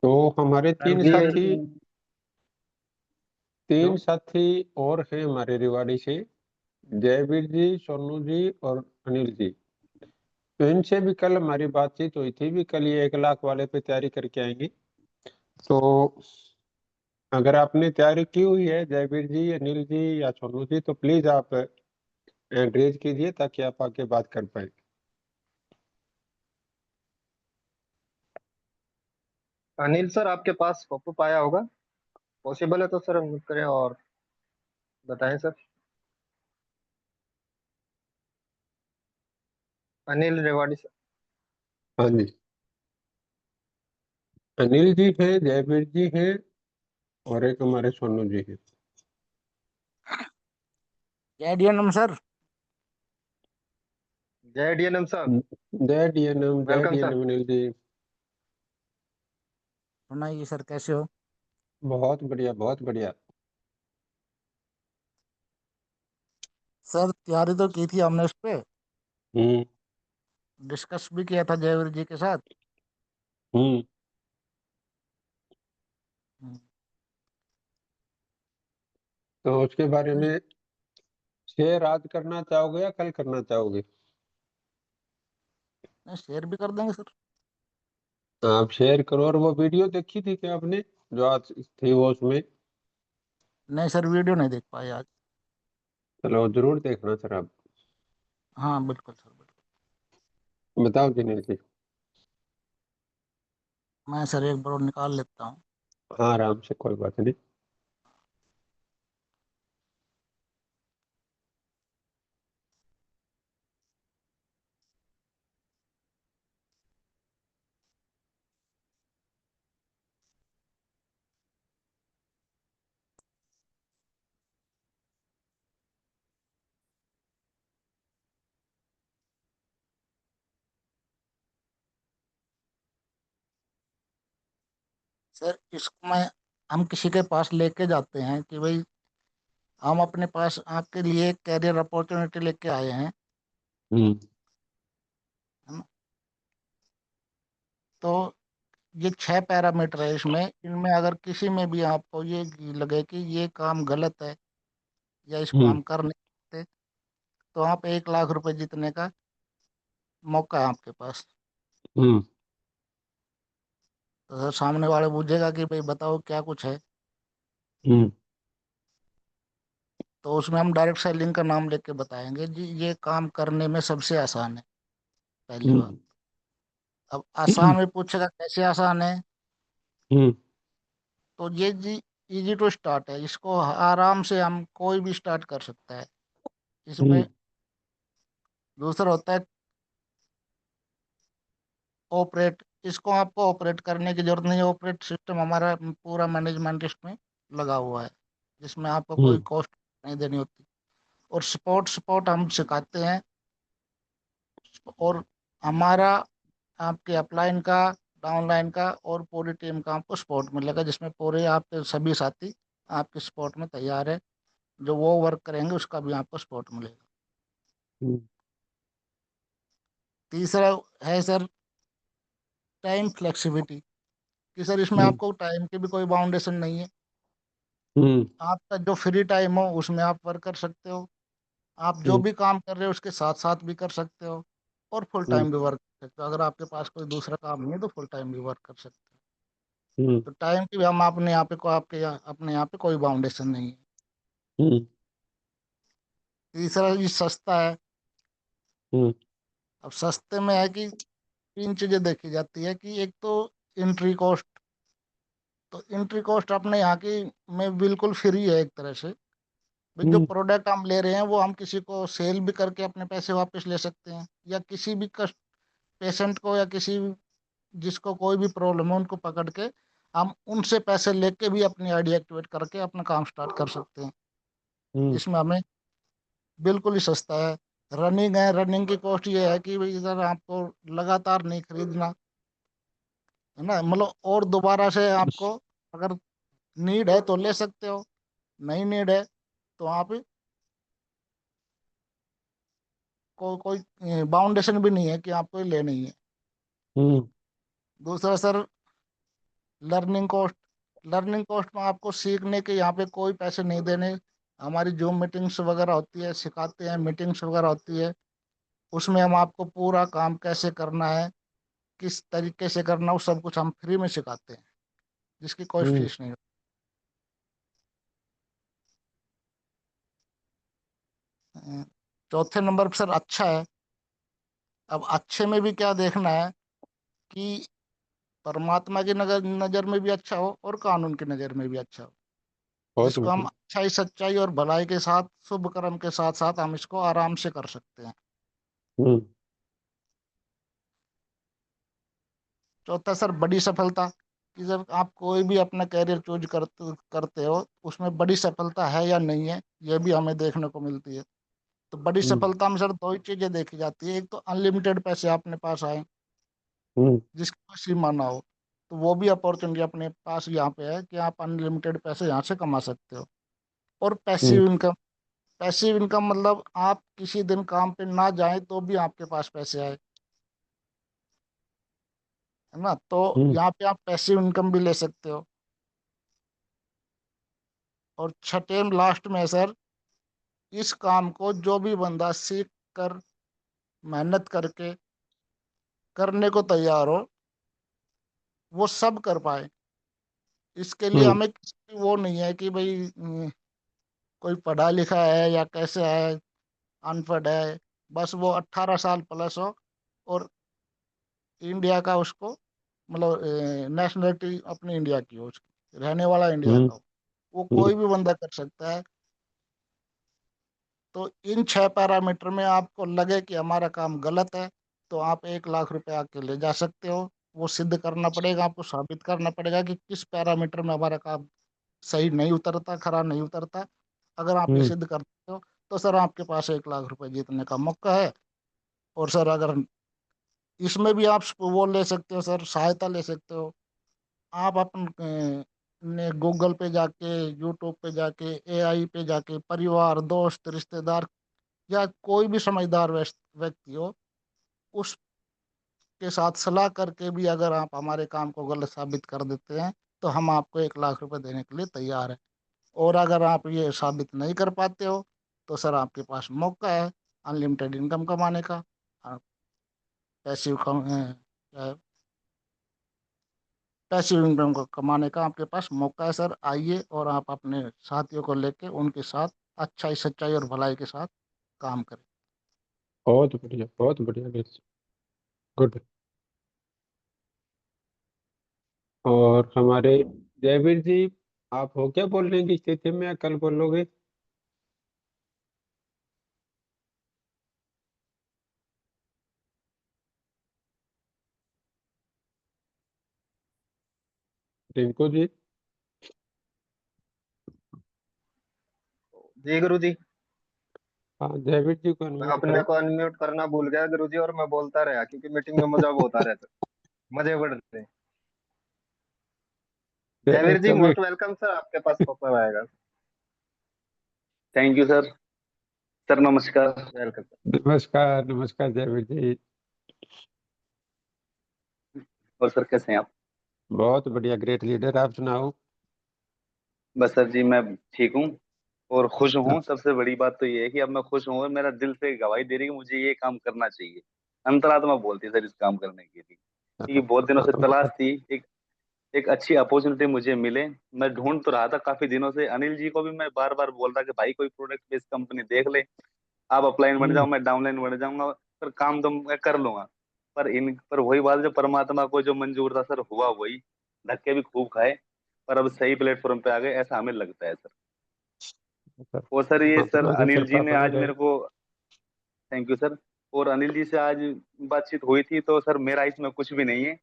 तो हमारे सर ये तीन जो साथी और हैं हमारे रेवाड़ी से, जयवीर जी, सोनू जी और अनिल जी। तो इनसे भी कल हमारी बातचीत हुई थी, भी कल ये 1 लाख वाले पे तैयारी करके आएंगे। तो अगर आपने तैयारी की हुई है, जयवीर जी, अनिल जी या सोनू जी, तो प्लीज आप एड्रेस कीजिए ताकि आप आके बात कर पाए। अनिल सर, आपके पास पॉपअप आया होगा, पॉसिबल है तो सर म्यूट करें और बताएं सर। अनिल रेवाड़ी सर। हाँ जी, अनिल जी हैं, जयवीर जी हैं, और एक हमारे सोनू जी हैं। जय डीएनएम सर। जय डीएनएम सर। जय डीएनएम, जय welcome sir. DNM Anil ji. सुनाइए सर, कैसे हो? बहुत बढ़िया, बहुत बढ़िया। सर तैयारी तो की थी हमने इस पे, हम्म डिस्कस भी किया था जयवीर जी के साथ। हम्म हम्म, तो उसके बारे में शेयर आज करना चाहोगे या कल करना चाहोगे? नहीं, शेयर भी कर देंगे सर। आप शेयर करो। और वो वीडियो देखी थी क्या आपने, जो आज थी वो उसमें? नहीं सर, वीडियो नहीं देख पाए आज। चलो जरूर देखना सर आप। हाँ बिल्कुल सर, बिल्कुल। बताओ जिनेश जी। मैं सर एक बार और निकाल लेता हूँ। हाँ, आराम से, कोई बात नहीं। सर इसमें हम किसी के पास लेके जाते हैं कि भाई हम अपने पास आपके लिए कैरियर अपॉर्चुनिटी लेके आए हैं, हम्म है ना। तो ये 6 पैरामीटर है इसमें, इनमें अगर किसी में भी आपको ये लगे कि ये काम गलत है या इसको हम्म हम कर नहीं सकते, तो आप 1 लाख रुपए जीतने का मौका है आपके पास। हम्म तो सर सामने वाले पूछेगा कि भाई बताओ क्या कुछ है, हम्म तो उसमें हम डायरेक्ट सेलिंग का नाम लेके बताएंगे जी ये काम करने में सबसे आसान है, पहली बात। हम्म अब आसान में पूछेगा कैसे आसान है, हम्म तो ये जी इजी टू स्टार्ट है, इसको आराम से हम कोई भी स्टार्ट कर सकता है। इसमें हम्म दूसरा होता है ऑपरेट, इसको आपको ऑपरेट करने की जरूरत नहीं है, ऑपरेट सिस्टम हमारा पूरा मैनेजमेंट इसमें लगा हुआ है, जिसमें आपको कोई हम्म कॉस्ट नहीं देनी होती। और सपोर्ट सपोर्ट हम सिखाते हैं, और हमारा आपके अपलाइन का, डाउनलाइन का और पूरी टीम का आपको सपोर्ट मिलेगा, जिसमें पूरे आपके सभी साथी आपके सपोर्ट में तैयार है। जो वो वर्क करेंगे उसका भी आपको सपोर्ट मिलेगा। हम्म तीसरा है सर टाइम फ्लेक्सिबिलिटी, कि सर इसमें हम्म आपको टाइम की भी कोई बाउंडेशन नहीं है। हम्म आपका जो फ्री टाइम हो उसमें आप वर्क कर सकते हो, आप जो हम्म भी काम कर रहे हो उसके साथ साथ भी कर सकते हो, और फुल हम्म टाइम भी वर्क कर सकते हो। अगर आपके पास कोई दूसरा काम नहीं है तो फुल टाइम भी वर्क कर सकते हो। हम्म तो टाइम की भी हम अपने यहाँ पे को आपके अपने यहाँ पे कोई बाउंडेशन नहीं है। हम्म तीसरा ये सस्ता है। हम्म अब सस्ते में है कि 3 चीजें देखी जाती है, कि एक तो एंट्री कॉस्ट। तो एंट्री कॉस्ट अपने यहाँ की में बिल्कुल फ्री है एक तरह से। भाई जो हम्म प्रोडक्ट हम ले रहे हैं वो हम किसी को सेल भी करके अपने पैसे वापस ले सकते हैं, या किसी भी पेशेंट को या किसी जिसको कोई भी प्रॉब्लम है उनको पकड़ के हम उनसे पैसे लेके भी अपनी आईडी एक्टिवेट करके अपना काम स्टार्ट कर सकते हैं। हम्म इसमें हमें बिल्कुल ही सस्ता है। रनिंग है, रनिंग की कॉस्ट ये है कि भाई इधर आपको लगातार नहीं खरीदना, है ना, मतलब और दोबारा से आपको अगर नीड है तो ले सकते हो, नहीं नीड है तो आप कोई बाउंडेशन भी नहीं है कि आपको ये लेनी है। हम्म दूसरा sir learning cost. Learning cost में आपको सीखने के यहाँ पे कोई पैसे नहीं देने। हमारी जो मीटिंग्स वगैरह होती है, सिखाते हैं, मीटिंग्स वगैरह होती है, उसमें हम आपको पूरा काम कैसे करना है, किस तरीके से करना है, वो सब कुछ हम फ्री में सिखाते हैं, जिसकी कोई हम्म फीस नहीं होती। अ, चौथे नंबर पर सर अच्छा है। अब अच्छे में भी क्या देखना है कि परमात्मा की नजर नजर में भी अच्छा हो और कानून की नजर में भी अच्छा हो, बहुत जिसको हम बढ़िया। अच्छाई सच्चाई और भलाई के साथ, शुभ कर्म के साथ साथ हम इसको आराम से कर सकते हैं। हम्म चौथा सर बड़ी सफलता, कि जब आप कोई भी अपना कैरियर चूज करते हो उसमें बड़ी सफलता है या नहीं है, यह भी हमें देखने को मिलती है। तो बड़ी हम्म सफलता में सर 2 ही चीजें देखी जाती है, एक तो अनलिमिटेड पैसे अपने पास आए, हम्म जिसकी कोई सीमा ना हो। तो वो भी अपॉर्चुनिटी अपने पास यहाँ पे है कि आप अनलिमिटेड पैसे यहाँ से कमा सकते हो। और हम्म पैसिव इनकम। पैसिव इनकम मतलब आप किसी दिन काम पे ना जाए तो भी आपके पास पैसे आए, है ना। तो हम्म यहाँ पे आप पैसिव इनकम भी ले सकते हो। और छठे लास्ट में है सर, इस काम को जो भी बंदा सीख कर, मेहनत करके करने को तैयार हो, वो सब कर पाए। इसके लिए हम्म हमें किसी की वो नहीं है कि भाई कोई पढ़ा लिखा है या कैसे है, अनपढ़ है। बस वो 18 साल प्लस हो, और इंडिया का उसको मतलब नेशनलिटी अपनी इंडिया की हो, उसकी रहने वाला इंडिया हम्म का हो, वो हम्म कोई भी बंदा कर सकता है। तो इन 6 पैरामीटर में आपको लगे कि हमारा काम गलत है, तो आप 1 लाख रुपए आके ले जा सकते हो। वो सिद्ध करना पड़ेगा, आपको साबित करना पड़ेगा कि किस पैरामीटर में हमारा काम सही नहीं उतरता, खरा नहीं उतरता। अगर आप ये हम्म सिद्ध करते हो तो सर आपके पास 1 लाख रुपए जीतने का मौका है। और सर अगर इसमें भी आप वो ले सकते हो सर, सहायता ले सकते हो, आप अपन ने गूगल पे जाके, यूट्यूब पे जाके, एआई पे जाके परिवार, दोस्त, रिश्तेदार या कोई भी समझदार व्यक्ति हो उसके साथ सलाह करके भी अगर आप हमारे काम को गलत साबित कर देते हैं तो हम आपको 1 लाख रुपए देने के लिए तैयार हैं। और अगर आप ये साबित नहीं कर पाते हो तो सर आपके पास मौका है अनलिमिटेड इनकम कमाने का। पैसिव पैसिव इनकम को कमाने का आपके पास मौका है सर। आइए और आप अपने साथियों को लेके उनके साथ अच्छाई, सच्चाई और भलाई के साथ काम करें। बहुत बढ़िया, बहुत बढ़िया, गुड। और हमारे जयवीर जी, आप हो क्या बोलने की स्थिति में या कल बोलोगे? रिंकू जी? जी गुरुजी, हाँ, जयवीर जी को मैं अनम्यूट अपने करो। को अनम्यूट करना भूल गया गुरुजी, और मैं बोलता रहा क्योंकि मीटिंग में मजा बहुत आ रहा था, मजे बढ़ रहे थे। जयवीर जी कभी मोस्ट वेलकम सर, आपके पास कॉपर आएगा। Thank you sir. सर नमस्कार। वेलकम। नमस्कार, नमस्कार जयवीर जी। और सर कैसे हैं आप? बहुत बढ़िया, ग्रेट लीडर। आप सुनाओ। बस सर जी मैं ठीक हूँ और खुश हूँ। सबसे बड़ी बात तो ये है कि अब मैं खुश हूँ और मेरा दिल से गवाही दे रही है कि मुझे ये काम करना चाहिए। अंतरात्मा बोलती है सर इस काम करने के लिए, क्योंकि बहुत दिनों से तलाश थी, एक अच्छी अपॉर्चुनिटी मुझे मिले। मैं ढूंढ तो रहा था काफी दिनों से। अनिल जी को भी मैं बार बार बोल रहा कि भाई कोई प्रोडक्ट बेस्ड कंपनी देख ले, आप अपलाइन बन जाओ, मैं डाउनलाइन बन जाऊंगा, पर काम तो मैं कर लूंगा। पर वही बात, जो परमात्मा को जो मंजूर था सर हुआ वही। धक्के भी खूब खाए, पर अब सही प्लेटफॉर्म पे आ गए ऐसा हमें लगता है सर। और सर ये सर परमात्मा की अनिल जी कृपा ने बनी आज रहे। मेरे को, थैंक यू सर। और अनिल जी से आज बातचीत हुई थी तो सर मेरा इसमें कुछ भी नहीं है।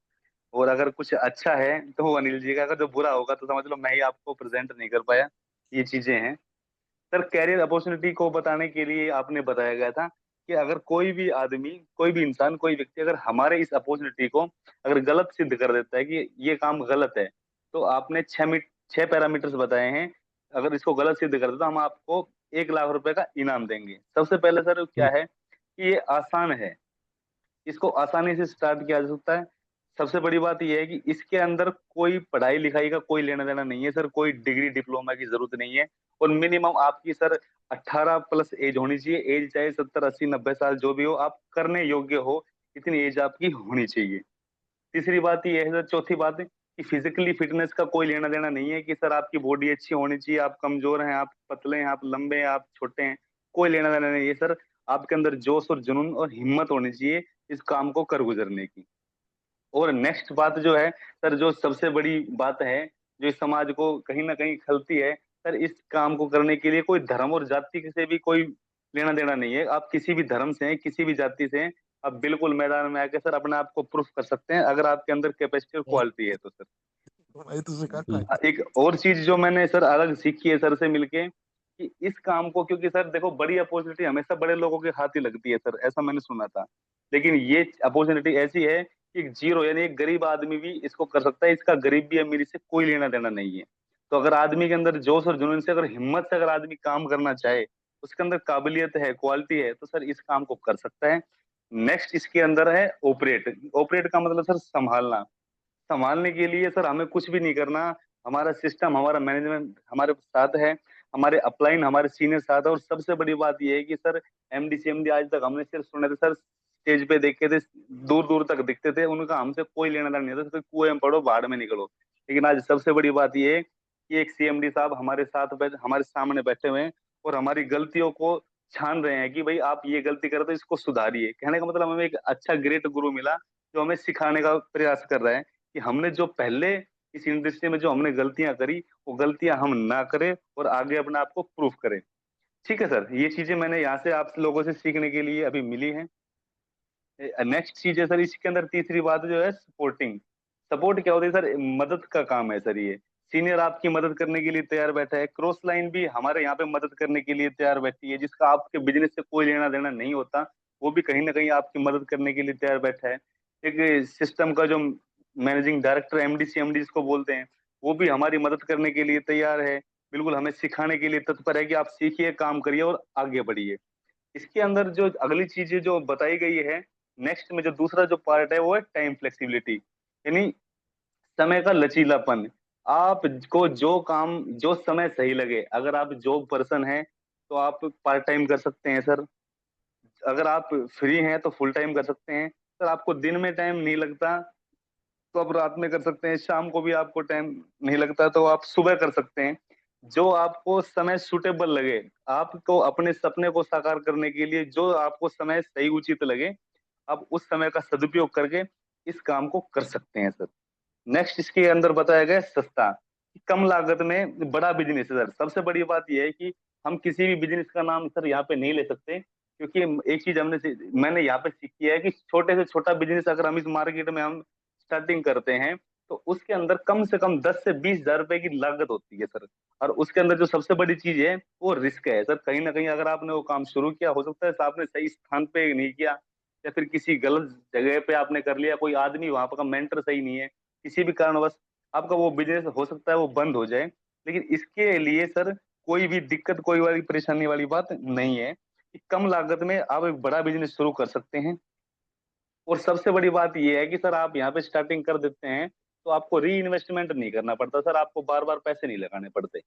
और अगर कुछ अच्छा है तो वो अनिल जी का, अगर जो बुरा होगा तो समझ लो मैं ही आपको प्रेजेंट नहीं कर पाया। ये चीजें हैं सर। कैरियर अपॉर्चुनिटी को बताने के लिए आपने बताया गया था कि अगर कोई भी आदमी, कोई भी इंसान, कोई व्यक्ति अगर हमारे इस अपॉर्चुनिटी को अगर गलत सिद्ध कर देता है कि ये काम गलत है, तो आपने 6 पैरामीटर्स बताए हैं। अगर इसको गलत सिद्ध कर दे तो हम आपको 1 लाख रुपए का इनाम देंगे। सबसे पहले सर क्या है कि ये आसान है, इसको आसानी से स्टार्ट किया जा सकता है। सबसे बड़ी बात यह है कि इसके अंदर कोई पढ़ाई लिखाई का कोई लेना देना नहीं है सर, कोई डिग्री डिप्लोमा की जरूरत नहीं है। और मिनिमम आपकी सर 18+ एज होनी चाहिए। एज चाहे 70, 80, 90 साल जो भी हो, आप करने योग्य हो इतनी एज आपकी होनी चाहिए। तीसरी बात ये है सर, चौथी बात है कि फिजिकली फिटनेस का कोई लेना देना नहीं है कि सर आपकी बॉडी अच्छी होनी चाहिए, आप कमजोर हैं, आप पतले हैं, आप लंबे हैं, आप छोटे हैं, कोई लेना देना नहीं है सर। आपके अंदर जोश और जुनून और हिम्मत होनी चाहिए इस काम को कर गुजरने की। और नेक्स्ट बात जो है सर, जो सबसे बड़ी बात है जो इस समाज को कहीं ना कहीं खलती है सर, इस काम को करने के लिए कोई धर्म और जाति से भी कोई लेना देना नहीं है। आप किसी भी धर्म से हैं, किसी भी जाति से हैं, आप बिल्कुल मैदान में आके सर अपने आप को प्रूफ कर सकते हैं अगर आपके अंदर कैपेसिटी और क्वालिटी है तो सर। वही तो सिखाता है। एक और चीज जो मैंने सर अलग सीखी है सर से मिलके, कि इस काम को, क्योंकि सर देखो बड़ी अपॉर्चुनिटी हमेशा बड़े लोगों के हाथ ही लगती है सर, ऐसा मैंने सुना था। लेकिन ये अपॉर्चुनिटी ऐसी है कि जीरो यानी एक गरीब आदमी भी इसको कर सकता है। इसका गरीब भी अमीरी से कोई लेना देना नहीं है। तो अगर आदमी के अंदर जोश और जुनून से, अगर हिम्मत से अगर आदमी काम करना चाहे, उसके अंदर काबिलियत है, क्वालिटी है, तो सर इस काम को कर सकता है। नेक्स्ट इसके अंदर है ऑपरेट। ऑपरेट का मतलब सर संभालना। संभालने के लिए सर हमें कुछ भी नहीं करना। हमारा सिस्टम, हमारा मैनेजमेंट हमारे साथ है, हमारे अपलाइन, हमारे सीनियर साथ है। और सबसे बड़ी बात यह है कि सर एमडी सीएमडी आज तक हमने सिर्फ सुने थे सर, स्टेज पे देखे थे, दूर दूर तक दिखते थे, उनका हमसे कोई लेना देना नहीं था। सिर्फ कुएं में पड़ो, बाढ़ में निकलो। लेकिन आज सबसे बड़ी बात यह है कि एक सीएमडी साहब हमारे साथ हमारे सामने बैठे हुए हैं और हमारी गलतियों को छान रहे हैं कि भाई आप ये गलती कर रहे हो, इसको सुधारिए। कहने का मतलब हमें एक अच्छा ग्रेट गुरु मिला जो हमें सिखाने का प्रयास कर रहा है कि हमने जो पहले इस इंडस्ट्री में जो हमने गलतियां करी, वो गलतियां हम ना करें और आगे अपने आप को प्रूफ करें। ठीक है सर, ये चीजें मैंने यहाँ से आप लोगों से सीखने के लिए अभी मिली हैं। नेक्स्ट चीज है सर, इसके अंदर तीसरी बात जो है सपोर्टिंग। सपोर्ट क्या होता है सर? मदद का काम है सर। ये सीनियर आपकी मदद करने के लिए तैयार बैठा है, क्रॉस लाइन भी हमारे यहाँ पे मदद करने के लिए तैयार बैठी है। जिसका आपके बिजनेस से कोई लेना देना नहीं होता, वो भी कहीं ना कहीं आपकी मदद करने के लिए तैयार बैठा है। एक सिस्टम का जो मैनेजिंग डायरेक्टर एमडी सीएमडी जिसको बोलते हैं, वो भी हमारी मदद करने के लिए तैयार है, बिल्कुल हमें सिखाने के लिए तत्पर है कि आप सीखिए, काम करिए और आगे बढ़िए। इसके अंदर जो अगली चीजें जो बताई गई है, नेक्स्ट में जो दूसरा जो पार्ट है वो है टाइम फ्लेक्सिबिलिटी, यानी समय का लचीलापन। आपको जो काम जो समय सही लगे, अगर आप जॉब पर्सन हैं तो आप पार्ट टाइम कर सकते हैं सर, अगर आप फ्री हैं तो फुल टाइम कर सकते हैं सर, आपको दिन में टाइम नहीं लगता तो आप रात में कर सकते हैं, शाम को भी आपको टाइम नहीं लगता तो आप सुबह कर सकते हैं, जो आपको समय सुटेबल लगे, आपको अपने सपने को साकार करने के लिए जो आपको समय सही उचित लगे, आप उस समय का सदुपयोग करके इस काम को कर सकते हैं सर। नेक्स्ट इसके अंदर बताया गया सस्ता, कम लागत में बड़ा बिजनेस है सर। सबसे बड़ी बात यह है कि हम किसी भी बिजनेस का नाम सर यहाँ पे नहीं ले सकते, क्योंकि एक चीज मैंने यहाँ पे सीखी है कि छोटे से छोटा बिजनेस अगर हम इस मार्केट में हम स्टार्टिंग करते हैं तो उसके अंदर कम से कम 10 से 20 हजार रुपए की लागत होती है सर। और उसके अंदर जो सबसे बड़ी चीज है वो रिस्क है सर। कहीं ना कहीं अगर आपने वो काम शुरू किया, हो सकता है आपने सही स्थान पे नहीं किया या फिर किसी गलत जगह पे आपने कर लिया, कोई आदमी वहां पर का मेंटर सही नहीं है, किसी भी कारणवश आपका वो बिजनेस हो सकता है वो बंद हो जाए। लेकिन इसके लिए सर कोई भी दिक्कत, कोई वाली परेशानी वाली बात नहीं है कि कम लागत में आप एक बड़ा बिजनेस शुरू कर सकते हैं। और सबसे बड़ी बात यह है कि सर आप यहाँ पे स्टार्टिंग कर देते हैं तो आपको री इन्वेस्टमेंट नहीं करना पड़ता सर, आपको बार बार पैसे नहीं लगाने पड़ते।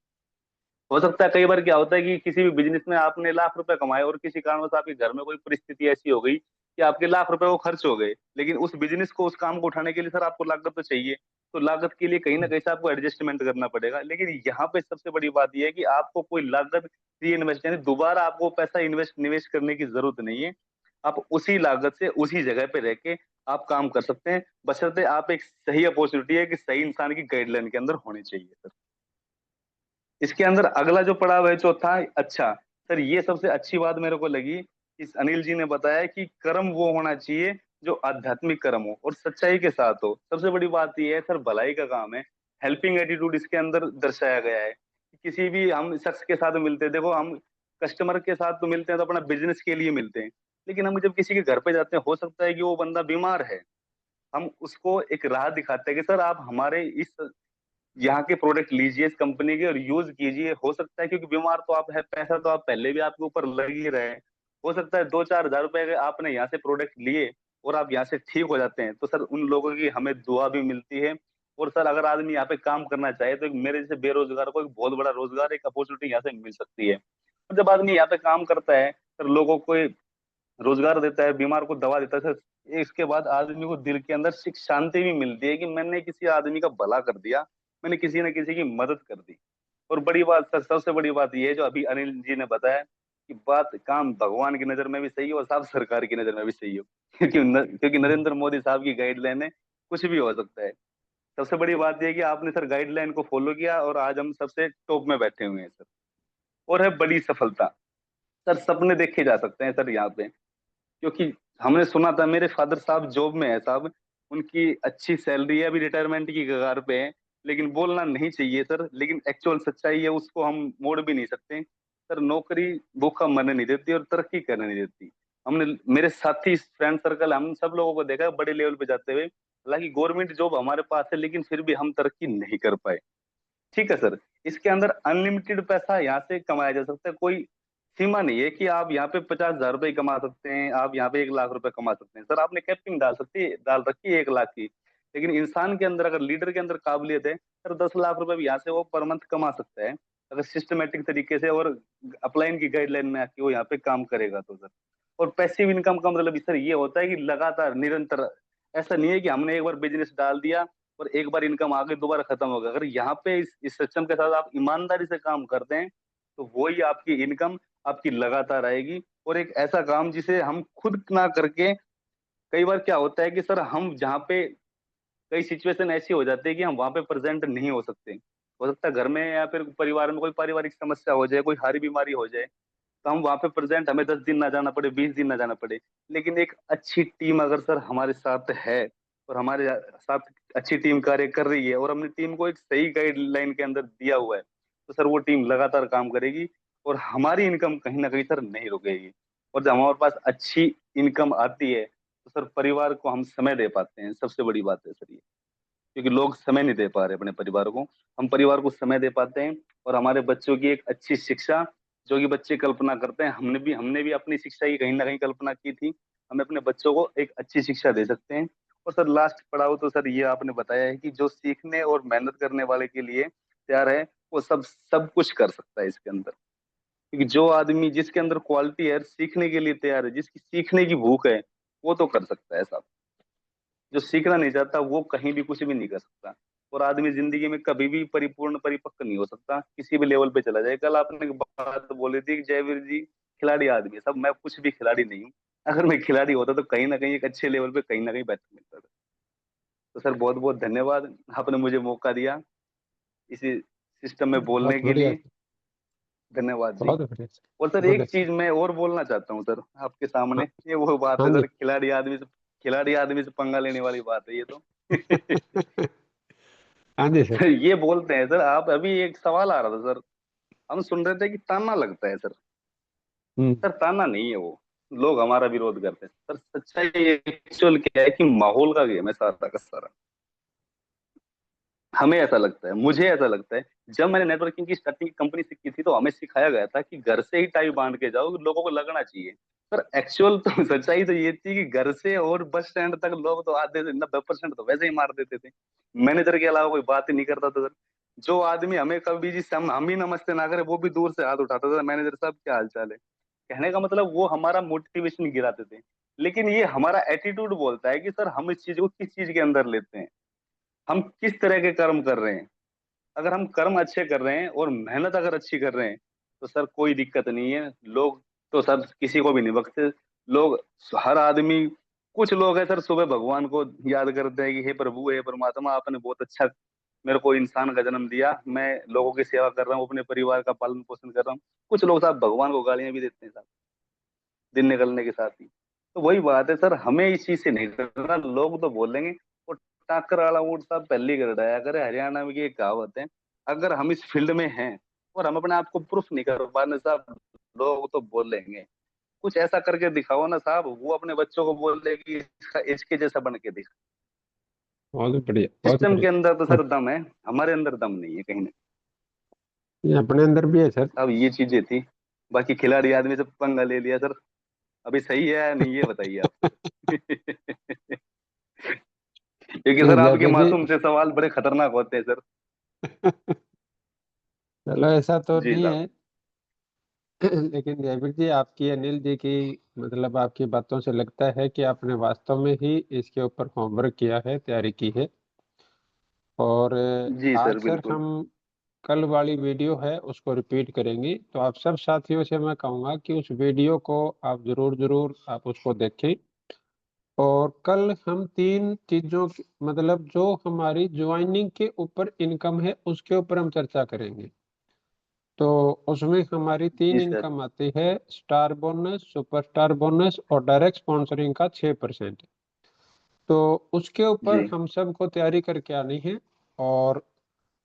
हो सकता है कई बार क्या होता है कि किसी भी बिजनेस में आपने लाख रुपए कमाए और किसी कारणवश आपके घर में कोई परिस्थिति ऐसी हो गई कि आपके लाख रुपए वो खर्च हो गए, लेकिन उस बिजनेस को, उस काम को उठाने के लिए सर आपको लागत तो चाहिए, तो लागत के लिए कहीं ना कहीं से आपको एडजस्टमेंट करना पड़ेगा। लेकिन यहाँ पे सबसे बड़ी बात यह है कि आपको कोई लागत री इन्वेस्ट, यानी दोबारा आपको पैसा निवेश करने की जरूरत नहीं है। आप उसी लागत से उसी जगह पे रह के आप काम कर सकते हैं, बशर्ते आप एक सही अपॉर्चुनिटी है कि सही इंसान की गाइडलाइन के अंदर होनी चाहिए सर। इसके अंदर अगला जो पड़ाव है चौथा, अच्छा सर ये सबसे अच्छी बात मेरे को लगी, इस अनिल जी ने बताया कि कर्म वो होना चाहिए जो आध्यात्मिक कर्म हो और सच्चाई के साथ हो। सबसे बड़ी बात ये है सर, भलाई का काम है, हेल्पिंग एटीट्यूड इसके अंदर दर्शाया गया है। किसी भी हम शख्स के साथ मिलते हैं, देखो हम कस्टमर के साथ तो मिलते हैं तो अपना बिजनेस के लिए मिलते हैं, लेकिन हम जब किसी के घर पे जाते हैं, हो सकता है कि वो बंदा बीमार है, हम उसको एक राह दिखाते हैं कि सर आप हमारे इस यहाँ के प्रोडक्ट लीजिए इस कंपनी के और यूज कीजिए। हो सकता है क्योंकि बीमार तो आप है, पैसा तो आप पहले भी आपके ऊपर लग ही रहे हैं, हो सकता है 2-4 हजार रुपए के आपने यहाँ से प्रोडक्ट लिए और आप यहाँ से ठीक हो जाते हैं, तो सर उन लोगों की हमें दुआ भी मिलती है। और सर अगर आदमी यहाँ पे काम करना चाहे तो मेरे जैसे बेरोजगार को एक बहुत बड़ा रोजगार, एक अपॉर्चुनिटी यहाँ से मिल सकती है। और जब आदमी यहाँ पे काम करता है सर, लोगों को रोजगार देता है, बीमार को दवा देता है सर, इसके बाद आदमी को दिल के अंदर एक शांति भी मिलती है कि मैंने किसी आदमी का भला कर दिया, मैंने किसी न किसी की मदद कर दी। और बड़ी बात सर, सबसे बड़ी बात ये है जो अभी अनिल जी ने बताया कि बात काम भगवान की नजर में भी सही हो और साहब सरकार की नजर में भी सही हो क्योंकि नरेंद्र मोदी साहब की गाइडलाइन है, कुछ भी हो सकता है। सबसे बड़ी बात यह है कि आपने सर गाइडलाइन को फॉलो किया और आज हम सबसे टॉप में बैठे हुए हैं सर। और है बड़ी सफलता सर, सपने देखे जा सकते हैं सर यहाँ पे, क्योंकि हमने सुना था मेरे फादर साहब जॉब में है साहब, उनकी अच्छी सैलरी है, अभी रिटायरमेंट की कगार पे है, लेकिन बोलना नहीं चाहिए सर, लेकिन एक्चुअल सच्चाई है, उसको हम मोड़ भी नहीं सकते सर। नौकरी भूखा मरने नहीं देती और तरक्की करने नहीं देती। हमने, मेरे साथी फ्रेंड सर्कल, हम सब लोगों को देखा है बड़े लेवल पे जाते हुए, हालांकि गवर्नमेंट जॉब हमारे पास है लेकिन फिर भी हम तरक्की नहीं कर पाए। ठीक है सर, इसके अंदर अनलिमिटेड पैसा यहाँ से कमाया जा सकता है, कोई सीमा नहीं है कि आप यहाँ पे 50 हजार रुपए कमा सकते हैं, आप यहाँ पे 1 लाख रुपए कमा सकते हैं सर। आपने कैपिंग डाल रखी है 1 लाख की, लेकिन इंसान के अंदर, अगर लीडर के अंदर काबिलियत है सर, 10 लाख रुपए भी यहाँ से वो पर मंथ कमा सकता है, अगर सिस्टमेटिक तरीके से और अपलाइन की गाइडलाइन में आके वो यहाँ पे काम करेगा तो सर। और पैसिव इनकम का मतलब सर ये होता है कि लगातार निरंतर, ऐसा नहीं है कि हमने एक बार बिजनेस डाल दिया और एक बार इनकम आ गई दोबारा खत्म हो गया। अगर यहाँ पे इस सिस्टम के साथ आप ईमानदारी से काम करते हैं तो वही आपकी इनकम आपकी लगातार आएगी। और एक ऐसा काम जिसे हम खुद ना करके, कई बार क्या होता है कि सर हम जहाँ पे, कई सिचुएशन ऐसी हो जाती है कि हम वहां पे प्रेजेंट नहीं हो सकते, हो सकता है घर में या फिर परिवार में कोई पारिवारिक समस्या हो जाए, कोई हारी बीमारी हो जाए, तो हम वहां पे प्रेजेंट, हमें 10 दिन ना जाना पड़े, 20 दिन ना जाना पड़े, लेकिन एक अच्छी टीम अगर सर हमारे साथ है और हमारे साथ अच्छी टीम कार्य कर रही है और हमने टीम को एक सही गाइडलाइन के अंदर दिया हुआ है, तो सर वो टीम लगातार काम करेगी और हमारी इनकम कहीं ना कहीं सर नहीं रुकेगी। और जब हमारे पास अच्छी इनकम आती है तो सर परिवार को हम समय दे पाते हैं, सबसे बड़ी बात है सर ये। क्योंकि लोग समय नहीं दे पा रहे अपने परिवार को। हम परिवार को समय दे पाते हैं और हमारे बच्चों की एक अच्छी शिक्षा, जो कि बच्चे कल्पना करते हैं, हमने भी अपनी शिक्षा की कहीं ना कहीं कल्पना की थी, हमें अपने बच्चों को एक अच्छी शिक्षा दे सकते हैं। और सर लास्ट पड़ाव तो सर ये आपने बताया है कि जो सीखने और मेहनत करने वाले के लिए तैयार है, वो सब सब कुछ कर सकता है इसके अंदर। क्योंकि जो आदमी जिसके अंदर क्वालिटी है, सीखने के लिए तैयार है, जिसकी सीखने की भूख है, वो तो कर सकता है साहब। जो सीखना नहीं चाहता वो कहीं भी कुछ भी नहीं कर सकता। और आदमी जिंदगी में कभी भी परिपूर्ण परिपक्व नहीं हो सकता, किसी भी लेवल पे चला जाए। कल आपने एक बात बोली थी कि जयवीर जी खिलाड़ी आदमी है। सब मैं कुछ भी खिलाड़ी नहीं हूँ। अगर मैं खिलाड़ी होता तो कहीं ना कहीं एक अच्छे लेवल पे कहीं ना कहीं बैठ मिलता था। तो सर बहुत बहुत धन्यवाद, आपने मुझे मौका दिया इसी सिस्टम में बोलने बहुत के बढ़िया, लिए। धन्यवाद जी। बहुत बढ़िया सर, और सर बहुत एक अच्छा। चीज मैं और बोलना चाहता हूँ सर आपके सामने, हाँ, ये वो बात हाँ है जी। सर, खिलाड़ी आदमी से पंगा लेने वाली बात है ये तो। हाँ जी सर। ये बोलते हैं सर, आप अभी एक सवाल आ रहा था सर, हम सुन रहे थे कि ताना लगता है सर। हम्म। सर ताना नहीं है वो, लोग हमारा विरोध करते हैं सर। सच्चाई एक्चुअल क्या है कि माहौल का गेम है सारा का सारा। हमें ऐसा लगता है, मुझे ऐसा लगता है, जब मैंने नेटवर्किंग की स्टार्टिंग कंपनी से की थी तो हमें सिखाया गया था कि घर से ही टाई बांध के जाओ, लोगों को लगना चाहिए। पर एक्चुअल तो सच्चाई तो ये थी कि घर से और बस स्टैंड तक लोग तो आधे से 90% तो वैसे ही मार देते थे। मैनेजर के अलावा कोई बात ही नहीं करता था सर। जो आदमी हमें कभी जी हम ही नमस्ते ना करे, वो भी दूर से हाथ उठाता था, मैनेजर साहब क्या हाल चाल है। कहने का मतलब वो हमारा मोटिवेशन गिराते थे। लेकिन ये हमारा एटीट्यूड बोलता है कि सर हम इस चीज को किस चीज के अंदर लेते हैं, हम किस तरह के कर्म कर रहे हैं। अगर हम कर्म अच्छे कर रहे हैं और मेहनत अगर अच्छी कर रहे हैं तो सर कोई दिक्कत नहीं है। लोग तो सर किसी को भी नहीं बख्शते। लोग, हर आदमी, कुछ लोग हैं सर सुबह भगवान को याद करते हैं कि हे प्रभु हे परमात्मा, आपने बहुत अच्छा मेरे को इंसान का जन्म दिया, मैं लोगों की सेवा कर रहा हूँ, अपने परिवार का पालन पोषण कर रहा हूँ। कुछ लोग साहब भगवान को गालियां भी देते हैं साहब दिन निकलने के साथ ही। तो वही बात है सर, हमें इस चीज से नहीं डरना। लोग तो बोलेंगे, और टाकर वाला ऊँट साहब पहले कर डाया करे, हरियाणा में की एक कहावत है। अगर हम इस फील्ड में हैं और हम अपने आप को प्रूफ नहीं कर पा रहे साहब, लोग तो बोलेंगे। कुछ ऐसा करके दिखाओ ना साहब, वो अपने बच्चों को बोल दे कि इसके जैसा बन के दिखा। बहुत बढ़िया, बहुत सिस्टम के अंदर तो बढ़िया। सर दम है, हमारे अंदर दम नहीं है कहीं ना। ये अपने अंदर भी है सर। अब ये चीजें थी। बाकी खिलाड़ी आदमी से पंगा ले लिया सर, अभी सही है या नहीं ये बताइए आप सर। क्योंकि नहीं सर आपके जयवीर जी। मासूम से सवाल बड़े खतरनाक होते हैं सर। चलो ऐसा तो जी नहीं साहब। है। लेकिन जयवीर जी, आपकी, अनिल जी की, मतलब आपकी बातों से लगता है कि आपने वास्तव में ही इसके ऊपर होमवर्क किया है, तैयारी की है। और जी आज सर सर बिल्कुल। हम कल वाली वीडियो है उसको रिपीट करेंगे, तो आप सब साथियों से मैं कहूँगा कि उस वीडियो को आप जरूर जरूर आप उसको देखें। और कल हम तीन चीजों मतलब जो हमारी ज्वाइनिंग के ऊपर इनकम है उसके ऊपर हम चर्चा करेंगे। तो उसमें हमारी तीन जी सर। इनकम आती है, स्टार बोनस, सुपरस्टार बोनस और डायरेक्ट स्पॉन्सरिंग का 6%। तो उसके ऊपर जी हम सबको तैयारी करके आनी है। और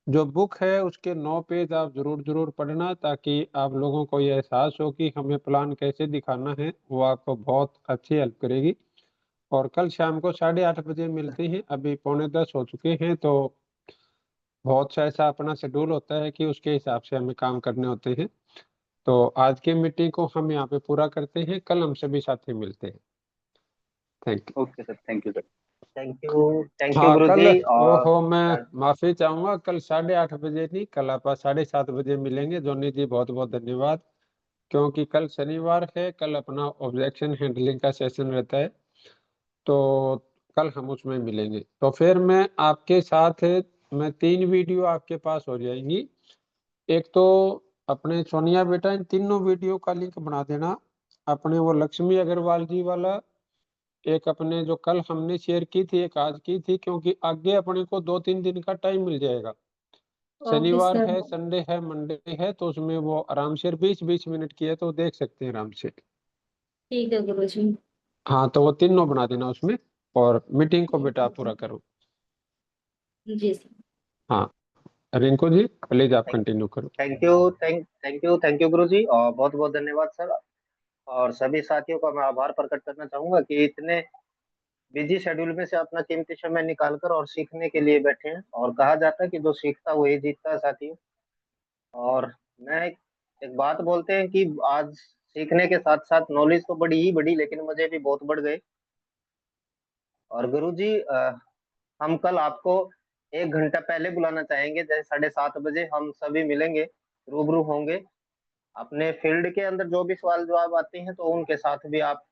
जो बुक है उसके 9 पेज आप जरूर जरूर पढ़ना, ताकि आप लोगों को ये एहसास हो कि हमें प्लान कैसे दिखाना है, वो आपको बहुत अच्छी हेल्प करेगी। और कल शाम को 8:30 बजे मिलते हैं, अभी 9:45 हो चुके हैं। तो बहुत सा ऐसा अपना शेड्यूल होता है कि उसके हिसाब से हमें काम करने होते हैं। तो आज की मीटिंग को हम यहाँ पे पूरा करते हैं, कल हम सभी साथी मिलते हैं। Thank you. Okay sir, thank you sir. Thank you हाँ गुरु कल, जी। वो और हो, मैं माफी चाहूंगा, कल 8:30 बजे नहीं, कल आप 7:30 बजे जोनी जी, बहुत बहुत धन्यवाद। क्योंकि कल शनिवार है, कल अपना ऑब्जेक्शन हैंडलिंग का सेशन रहता है। तो कल हम उसमें मिलेंगे। तो फिर मैं आपके साथ, मैं 3 वीडियो आपके पास हो जाएंगी। एक तो अपने सोनिया बेटा, इन तीनों वीडियो का लिंक बना देना। अपने वो लक्ष्मी अग्रवाल जी वाला, एक अपने जो कल हमने शेयर की थी, एक आज की थी, क्योंकि आगे अपने को 2-3 दिन का टाइम मिल जाएगा। ओके शनिवार सर। है, संडे है, मंडे है, तो उसमें वो आराम से 20-20 मिनट की है, तो देख सकते हैं आराम से। ठीक है गुरुजी। हाँ, तो वो तीनों बना देना उसमें। और मीटिंग को ठीक बेटा है आप सर। पूरा करो। जी सर। हाँ, रिंकू जी प्लीज आप कंटिन्यू करो। थैंक यू गुरु जी, और बहुत बहुत धन्यवाद सर। और सभी साथियों का मैं आभार प्रकट करना चाहूंगा कि इतने बिजी शेड्यूल में से अपना कीमती समय निकालकर और सीखने के लिए बैठे हैं, और कहा जाता है कि जो सीखता वही जीतता है साथियों। और मैं एक बात बोलते हैं कि आज सीखने के साथ साथ नॉलेज तो बढ़ी ही बढ़ी, लेकिन मजे भी बहुत बढ़ गए। और गुरुजी हम कल आपको 1 घंटा पहले बुलाना चाहेंगे, जैसे 7:30 बजे हम सभी मिलेंगे, रूबरू होंगे। अपने फील्ड के अंदर जो भी सवाल जवाब आते हैं तो उनके साथ भी आप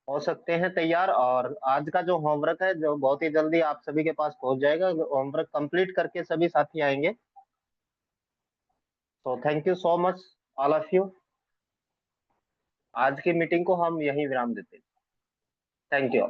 हो सकते हैं तैयार। और आज का जो होमवर्क है जो बहुत ही जल्दी आप सभी के पास पहुंच जाएगा, होमवर्क कंप्लीट करके सभी साथी आएंगे। तो thank you so much all of you. आज की मीटिंग को हम यहीं विराम देते हैं। Thank you.